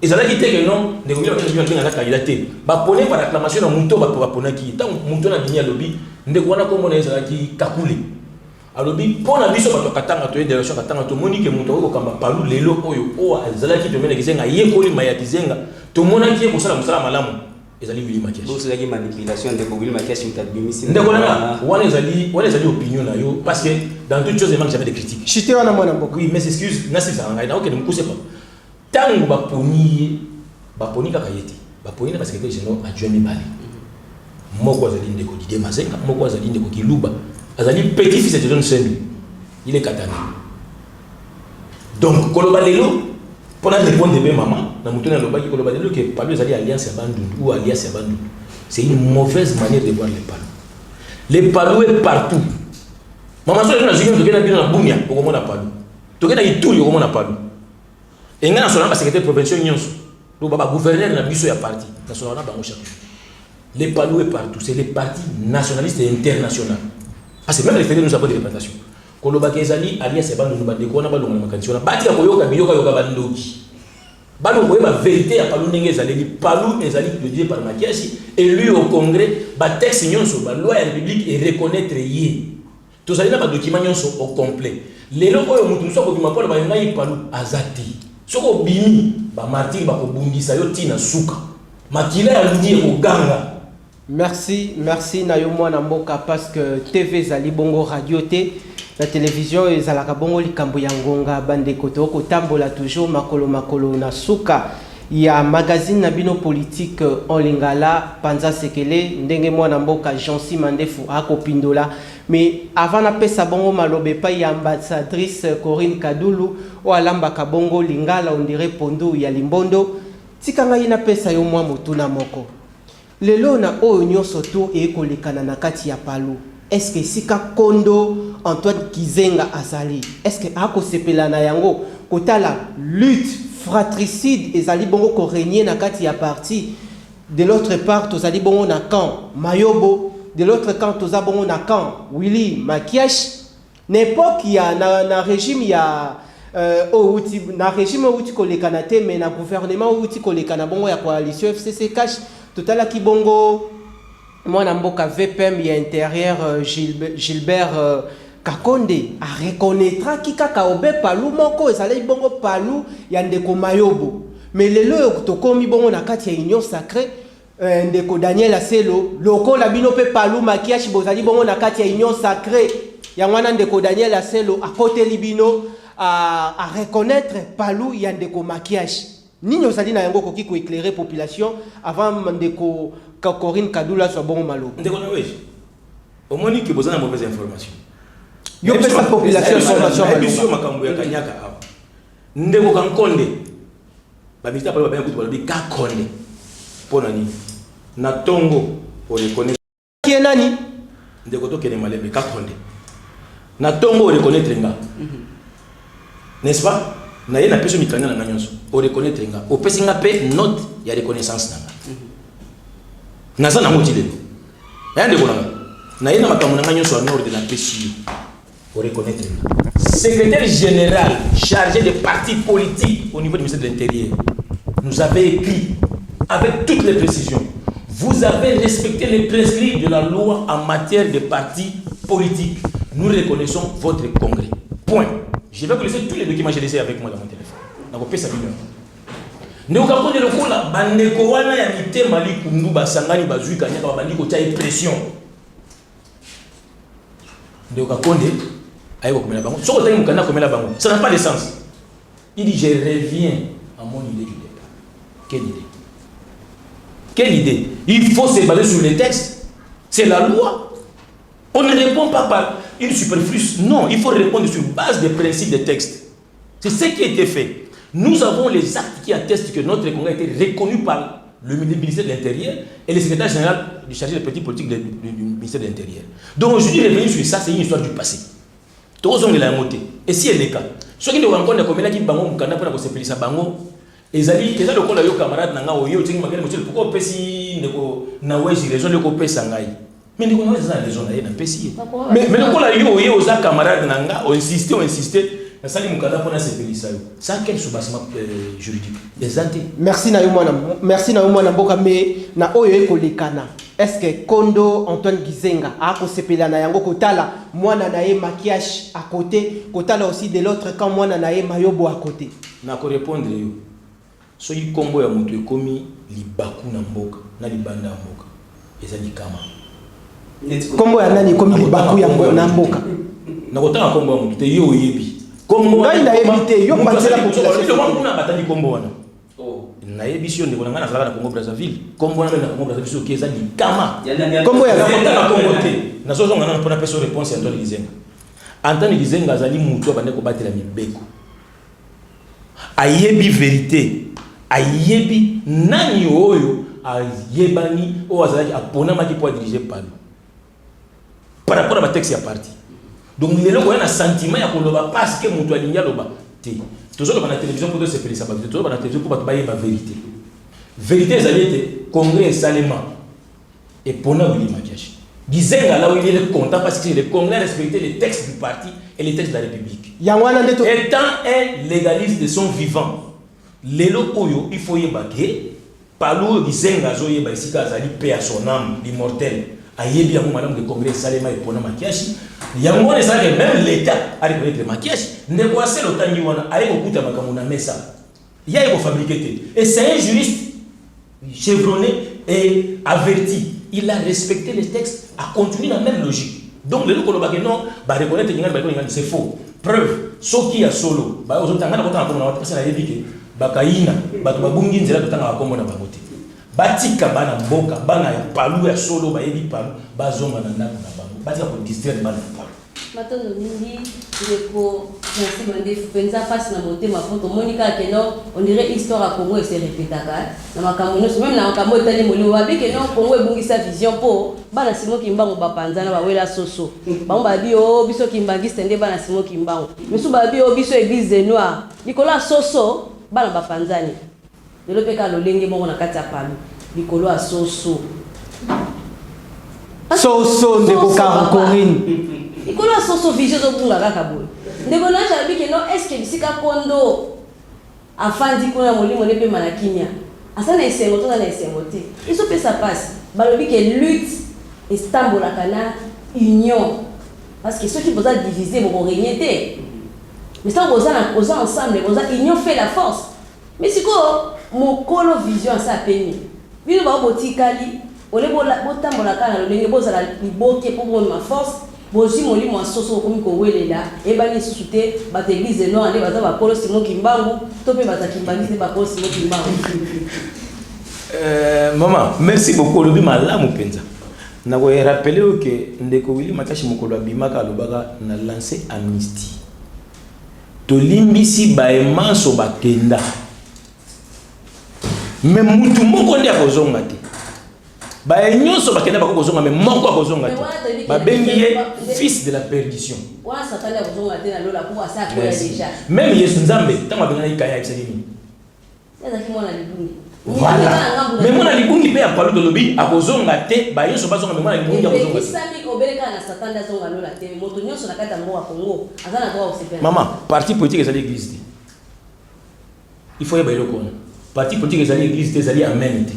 Et ça veut dire que non, les gouvernements ont candidaté. Ba poné par acclamation na muto ba pona ki. Tant muto na binya lobby, ndeko wana komona ezala ki kakule. A lobby pona biso ba katanga to élection katanga to monique muto ko kamba Palou lelo oyo o ezala ki to mena kizenga yekoli mayatizenga to mona ki ko sala musala malamu. Ezali Willy Makiashi. Donc c'est la manipulation de Willy Makiashi mutabimisi. Ndeko wana wana ezali opinion na yo parce que dans toute chose il manque jamais de critiques. Chité wana mwana mboko. Oui, mais excuse, na sisa ngai na ok ne mukuse pas. Tango baponi kaka yeti baponi na parce que j'ai no adjoint mibali moko azali ndeko Didier Mazenga, moko azali ndeko Kiluba, azali petit-fils de John Sendu. Il est katana. Donc koloba lelo pour répondre de maman, na mutuna loba ki koloba lelo que Palu azali alliance ya Bandundu ou alliance ya Bandundu. C'est une mauvaise manière de voir les Palu. Les Palu est partout. Maman so na zingine tokena bino na Bunia, okomona Palu. Tokena Ituri okomona Palu. Et nga na sona ba secrétaire provincial nyonso. Le baba gouverneur na biso ya parti. Na sona na bango chaque. Les Palu est partout, c'est les partis nationalistes et internationaux. Parce que même les fédérés nous avons des représentations. Koloba kezali alliance ba nous bande ko na ba longa makanisi na bati ya koyoka biyoka yoka bandoki. Ba no koyeba vérité ya Palu ndenge ezali Palu ezali dédié par Makiashi élu au congrès ba texte nyonso ba loi ya république et reconnaître yé. Tozali na ba document nyonso au complet. Lelo oyo mutu so ko bima ko ba ngai Palu azati. Soko bimi ba martyr ba ko bundisa yo tina suka. Makila ya ludi ko ganga. Merci Nayo Mwana Mboka parce que TV Zali Bongo Radio T, la télévision ezalaka bongo likambo ya ngonga bande koto ko tambola toujours makolo na suka ya magazine na bino politique en lingala Panza Sekele ndenge Mwana Mboka Jean-Si Mandefu akopindola mais avant na pesa bongo malobe pa ya ambassadrice Corinne Kadulu o alambaka bongo lingala on dirait Pondo ya Limbondo tikanga ina pesa yo mwa mutuna moko. Lelo na oyo nyonso to ekolekana na kati ya Palu. Est-ce que sika kondo Antoine Kizenga azali? Est-ce que ako sepela na yango kotala lutte fratricide ezali bongo ko régner na kati ya parti? De l'autre part tozali bongo na camp Mayobo, de l'autre camp toza bongo na camp Willy Makiash. N'époque ya na régime ya na régime outi kolekana te mais na gouvernement outi kolekana bongo ya coalition FCC cash totala ki bongo Mwana Mboka VPM ya intérieur Gilbert Kakonde a reconnaîtra ki kaka obe Palu moko ezali bongo Palu ya ndeko Mayobo mais lelo tokomi bongo na kati ya union sacrée ndeko Daniel Aselo lokola bino pe Palu Makiashi bozali bongo na kati ya union sacrée ya mwana ndeko Daniel Aselo a côté libino à reconnaître Palu ya ndeko Makiashi. Nini osali na yango koki ko éclairer population avant ndeko Corinne Kadula soit bon malo. Ndeko na wesh. Au moins que besoin de mauvaise information. Yo pesa sa population information malo. Biso makambo ya kanyaka awa. Ndeko Kankonde. Ba ministre pa ba bien kutu ba bi Kakonde. Pona ni. Na tongo o reconnaître. Qui est nani? Ndeko to kene malembe Kakonde. Na tongo o reconnaître nga. N'est-ce pas? Na yena peso mikanya na nyonso o reconnaître nga o pesi nga pe note ya reconnaissance nanga na za na motile ya ndeko na yena makambo na nyonso en ordre de la pesi o reconnaître nga secrétaire général chargé des partis politiques au niveau du ministère de l'Intérieur nous avait écrit avec toutes les précisions vous avez respecté les prescrits de la loi en matière de partis politiques nous reconnaissons votre congrès point. Je vais vous laisser tous les documents que j'ai laissés avec moi dans mon téléphone. Donc, on peut s'abîmer. Nous avons dit que la bandekowana ya mité mali kundu basangani bazui kanyaka babandi ko tia pression. Nous avons dit ayo komela bango. Soko tangi mukana komela bango. Ça n'a pas de sens. Il dit je reviens à mon idée du départ. Quelle idée? Quelle idée? Il faut se baser sur les textes. C'est la loi. On ne répond pas par une superfluence. Non, il faut répondre sur base des principes des textes. C'est ce qui a été fait. Nous avons les actes qui attestent que notre congrès a été reconnu par le ministère de l'Intérieur et le secrétaire général du chargé des politiques politiques du ministère de l'Intérieur. Donc aujourd'hui, revenir sur ça, c'est une histoire du passé. Tous ont de la montée. Et si elle est le cas, ceux qui ne rencontrent pas les bango mukanda pour se faire ça bango, ezali keza le kola yo camarade nanga oyo tingi magana monsieur pourquoi pesi ndeko na weji raison de ko pesa ngai. Mais nous avons des raisons d'aller dans le pays. Mais nous avons des camarades qui ont insisté, ça a quel soubassement juridique? Merci Naoumana Mboka, mais na oyo kolekana. Est-ce que Kondo Antoine Gizenga a kosepela na yango kotala mwana nae Makiash à côté, kotala aussi de l'autre camp mwana nae Mayobo à côté? Na ko répondre yo. Soyi kombo ya mutu ekomi libaku na mboka, na libanda ya mboka. Ezali kama. Kombo ya nani komi libaku ya mboka? Na kotanga kombo ya mutu te yo oyebi. Kombo ngai na ebite yo panzela population. Yo kuna batandi kombo wana. na yebision de konanga na sala na Congo Brazzaville kombo na Congo Brazzaville qui est ni kama Kombo ya na Congo te na sozo ngana mpona peso réponse Antoine Lizenga azali mutu abande ko batela mibeko ayebi vérité ayebi nani oyo ayebani o azali apona maki pour diriger par rapport à ma texte ya parti donc lelo ko na sentiment ya koloba parce que mutu alinga loba te toujours dans la télévision pour se faire ça toujours dans la télévision pour bailler la vérité ezali te congrès salement et pona Willy Makiashi Gizenga là où il est content parce que le congrès respectait les textes du parti et les textes de la République étant un légaliste de son vivant lelo oyo il faut yebake Palou Gizenga zo yeba isika azali paix à son âme l'immortel ayebi yango madame de congrès salement et pona Makiashi yango ne savait même l'état a reconnaître Makiashi ne quoi c'est le temps wana aye kokuta makambo na mesa ya iko fabriqué et c'est un juriste chevronné et averti il a respecté les textes a continué dans la même logique donc le lokolo ba non ba reconnaître c'est faux preuve soki ya solo ba ozotanga na kotanga komona parce na yebike bakaina bato babungi nzela totanga bakombo na bango te batika bana mboka bana ya palu ya solo ba yebi palu bazonga na ndako na bango batika ko distraire bana palu matondo mingi ndeko Jean-Si Mandefu penza passe na motema poto monika keno on dirait histoire à Congo et se répétaka na makambo nyonso même na makambo etali molimo babi keno Congo ebungisa vision po bana Simon Kimbangu bapanzana bawela soso bango babi o biso kimbangiste nde bana Simon Kimbangu misu babi o biso église des noirs likolo soso bana bapanzani lelo peka lolenge mongo na kati ya palu likolo a soso ndeko Corinne ikolo soso vision zo bunga kaka boy ndeko na jabi ke no est-ce que bisika kondo afandi kuna molimo ne pe manakimia asana esengo to na esengo te iso pe ça passe balobi ke lutte estambola kana union parce que ceux qui posent diviser vont régner te mais ça aux ensemble aux union fait la force mais siko mokolo vision ça peni bino ba botikali ole botambola kana lolenge bozala liboke pour ma force bozi molimo asoso komi ko welela ebani susute ba église no ande baza ba kolo Simon Kimbangu to pe baza kimbangise ba kolo Simon Kimbangu maman merci beaucoup lobi malamu penza na ko rappeler que ndeko Willy Makiashi mokolo abimaka lobaka na lancer amnistie to limbisi ba emanso bakenda mais mutu moko ndi akozonga te ba nyonso bakenda bakozonga mais moko akozonga te ba bengiye fils de la perdition wa satani akozonga te na lola pour ça ko déjà même Yesu Nzambe tango abengana ikaya ibisalini ezaki mwana libungi voilà mais mwana libungi pe apalo de lobi akozonga te ba nyonso bazonga mais mwana libungi akozonga te sami obeleka na satani azonga lola te moto nyonso na kata mboka Congo azana droit au CPR maman parti politique ezali église il faut yeba eloko parti politique ezali église te ezali amen te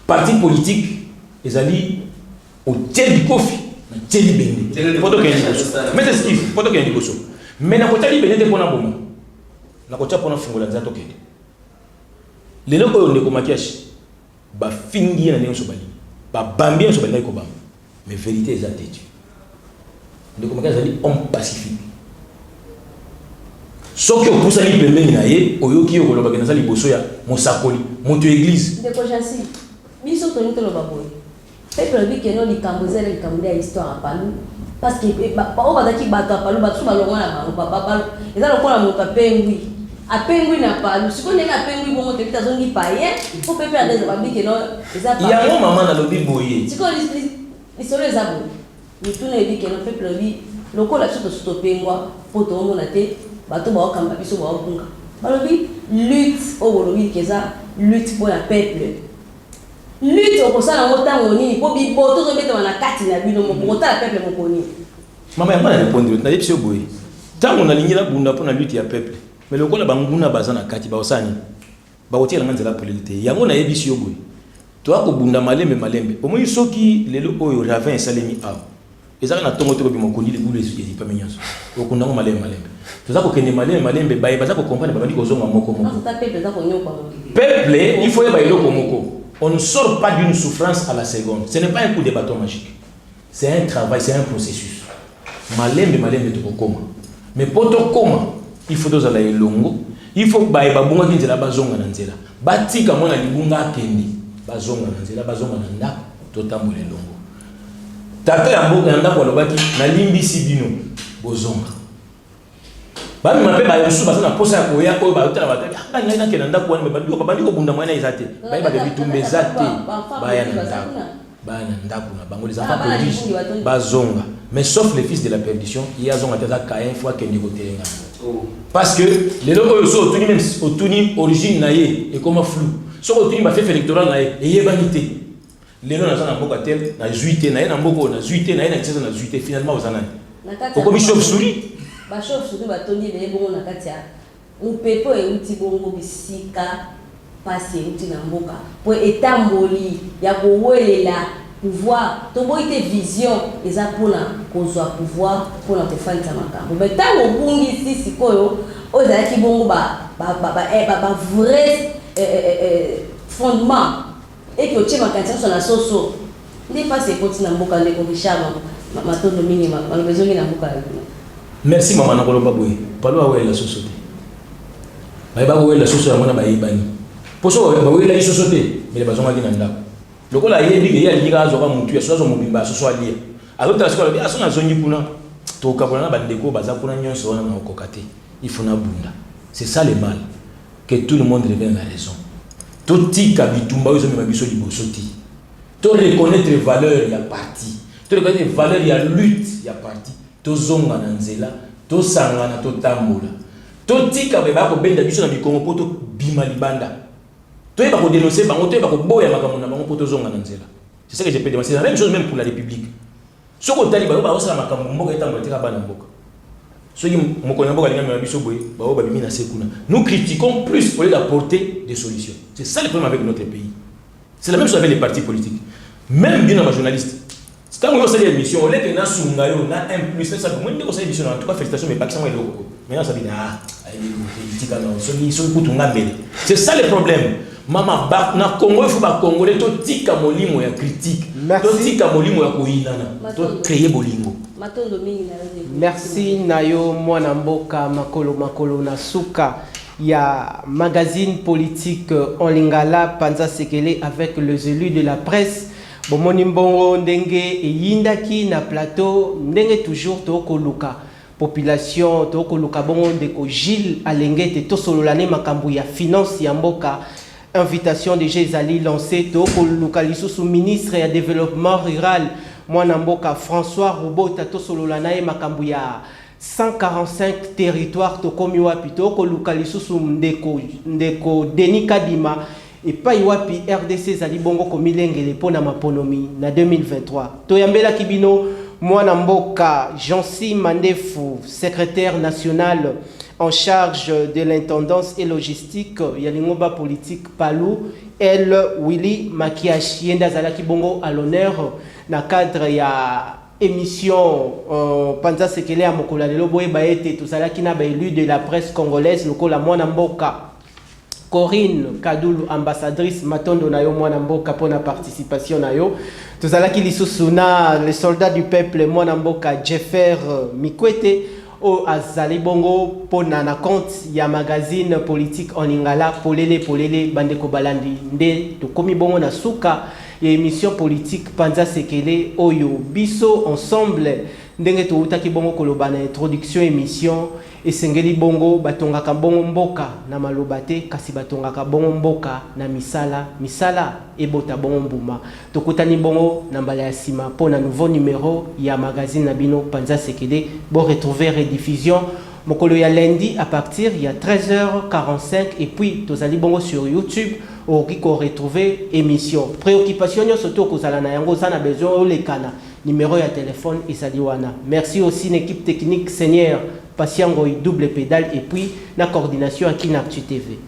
parti politique ezali au teli kofi na teli bende poto ke mais c'est ce qu'il poto ke ndiboso mais na kotali bende te pona boma na kotia pona fungola nzato kende lelo ko ndeko Makiashi ba fingi na nyonso bali ba bambia nyonso bali ko bamba mais vérité ezate ndeko Makiashi ezali homme pacifique soki opusani pembeni na ye oyoki yo koloba ke nazali boso ya mosakoli moto église ndeko Jean-Si biso to nito loba boy peuple bi keno likambo zele likambo ya histoire a palu parce que ba o bazaki bato a palu bato balonga na bango baba eza lokola moto apengwi na palu siko ndenge apengwi bongo te bita zongi paye po peuple a des babi keno eza pa ya mama na lobi boye siko lisolo eza boye mituna ebi keno peuple bi lokola biso to pengwa po to mona te bato ba okamba biso ba okunga balobi lutte o bolobi keza lutte pour la peuple lutte au kosala motango nini po biboto zo betama na kati na bino mo kotala peuple mokoni mama ya mwana répondre na yepso boye tango na lingila bunda po na lutte ya peuple mais lokola banguna bazana kati ba osani ba otiela nganzela polité yango na yebisi yo boye to akobunda malembe omoyi soki lelo oyo ravin salemi a ezaka na tongo to bimo koni le boule eziki pa menyaso okunda ngo malembe to zako kende malembe baye baza ko comprendre ba bandi ko zonga moko peuple il faut yeba eloko moko. On ne sort pas d'une souffrance à la seconde. Ce n'est pas un coup de bâton magique. C'est un travail, c'est un processus. Malembe to koma. Mais pour to koma, il faut doza la longo. il faut ba bonga ki nzela bazonga na nzela batika mona libunga kendi bazonga na nzela bazonga na ndako totambola elongo tata ya mboka ya ndako alobaki nalimbisi bino bozonga bami mape ba yosu bazana posa ya koya oyo ba utala bataki ngai na kena ndako wana babandi ko bunda mwana izate ba ba bitumbe zate baya na ndako baya na ndako na bango les enfants prodiges bazonga mais sauf le fils de la perdition il y a zonga tata Caïn fois kendi ko telenga parce que les lois oyo so otuni même otuni origine naie et comme flou so otuni ba fait électoral naie et yebanité les lois na mboka tel na juité naie na mboko na juité naie na tsezo na juité finalement aux années okomi chauve-souris ba chauve-souris ba toni le bongo na katia upepo e uti bongo bisika pasi uti na mboka po etamboli ya kowelela pouvoir tobo ite vision eza pona kozwa pouvoir pona kofanisa makambo mais tango bungi sisi koyo ozala ki bongo ba vrai fondement et que tu makanisa sur la soso ndi pasi ekoti na mboka ndeko kishama matondo mingi malobezongi na mboka. Merci maman nakoloba boye palo awe la soso te ba ko la soso ya mona ba yibani poso ba we la soso te mais bazonga ki na ndako lokola yebi ya liga azoka mutu ya soso mobimba soso alia alota sikola bi asona zongi kuna to kabona na bandeko baza kuna nyonso wana na kokate il faut na bunda c'est ça le mal que tout le monde revienne à la raison to tika bitumba yo zomema biso liboso ti to reconnaître les valeurs ya parti to reconnaître les valeurs ya lutte ya parti to zonga na nzela to sangana to tambola to tika ba ko benda biso na bikongo poto bima libanda. Toi, tu vas dénoncer, tu vas boya makambo zonga na nzela. C'est ça que je peux demander. C'est la même chose même pour la République. Ce qu'on t'a dit, bah on sera makambo mboka etambo teka bana mboka. Ce qui moko mboka linga na biso boye, bah on babimi na sekuna. Nous critiquons plus au lieu d'apporter des solutions. C'est ça le problème avec notre pays. C'est la même chose avec les partis politiques. Même bien dans ma journaliste. C'est quand on fait l'émission, on est na sunga yo na un plus ça moi ndeko ça émission en tout cas félicitations mais pas que ça moi loko. Maintenant ça vient politique non, c'est ça le problème. Maman na Congo il faut ba congolais to tika molimo ya critique to tika molimo ya koinana to créer bolingo matondo mingi na merci nayo mwana mboka makolo na suka ya magazine politique en lingala Panza Sekele avec les élus de la presse bomoni mbongo ndenge eyindaki na plateau ndenge toujours to koluka population to koluka bongo ndeko Gilles Alengete to sololane makambu ya finance ya mboka. Invitation déjà ezali lancée to koluka lisusu ministre ya développement rural mwana mboka François Robota to sololana ye makambu ya 145 territoires to komi wapi to koluka lisusu ndeko Denis Kadima et pas wapi RDC zali bongo komilengele pona maponomi na 2023 to yambela kibino mwana mboka Jansi Mandefu secrétaire national en charge de l'intendance et logistique Yalingoba politique Palou El Willy Makiashi Yenda Zalaki Bongo à l'honneur na cadre ya émission Panza Sekele à Mokola Lelo Boye Baete tout ça qui n'a pas élu de la presse congolaise Lokola Mwana Mboka Corinne Kadoulou ambassadrice Matondo Nayo Mwana Mboka pour la participation Nayo tout ça qui lissusuna les soldats du peuple Mwana Mboka Jeffer Mikwete o azali bongo pona na compte ya magazine politique en lingala polele bandeko balandi nde to komi bongo na suka ya émission politique Panza Sekele oyo biso ensemble ndenge to utaki bongo koloba na introduction émission esengeli bongo batongaka bongo mboka na malobate kasi batongaka bongo mboka na misala ebota bongo mbuma tokutani bongo na mbala ya sima pona nouveau numéro ya magazine na bino Panza Sekele bo retrouver rediffusion mokolo ya lundi à partir ya 13h45 et puis tozali bongo sur YouTube oki ko retrouver émission préoccupation surtout kozala na yango sana besoin olekana numéro ya téléphone ezali wana. Merci aussi l'équipe technique Seigneur Patiengoi double pédale et puis la coordination à Kinactu TV.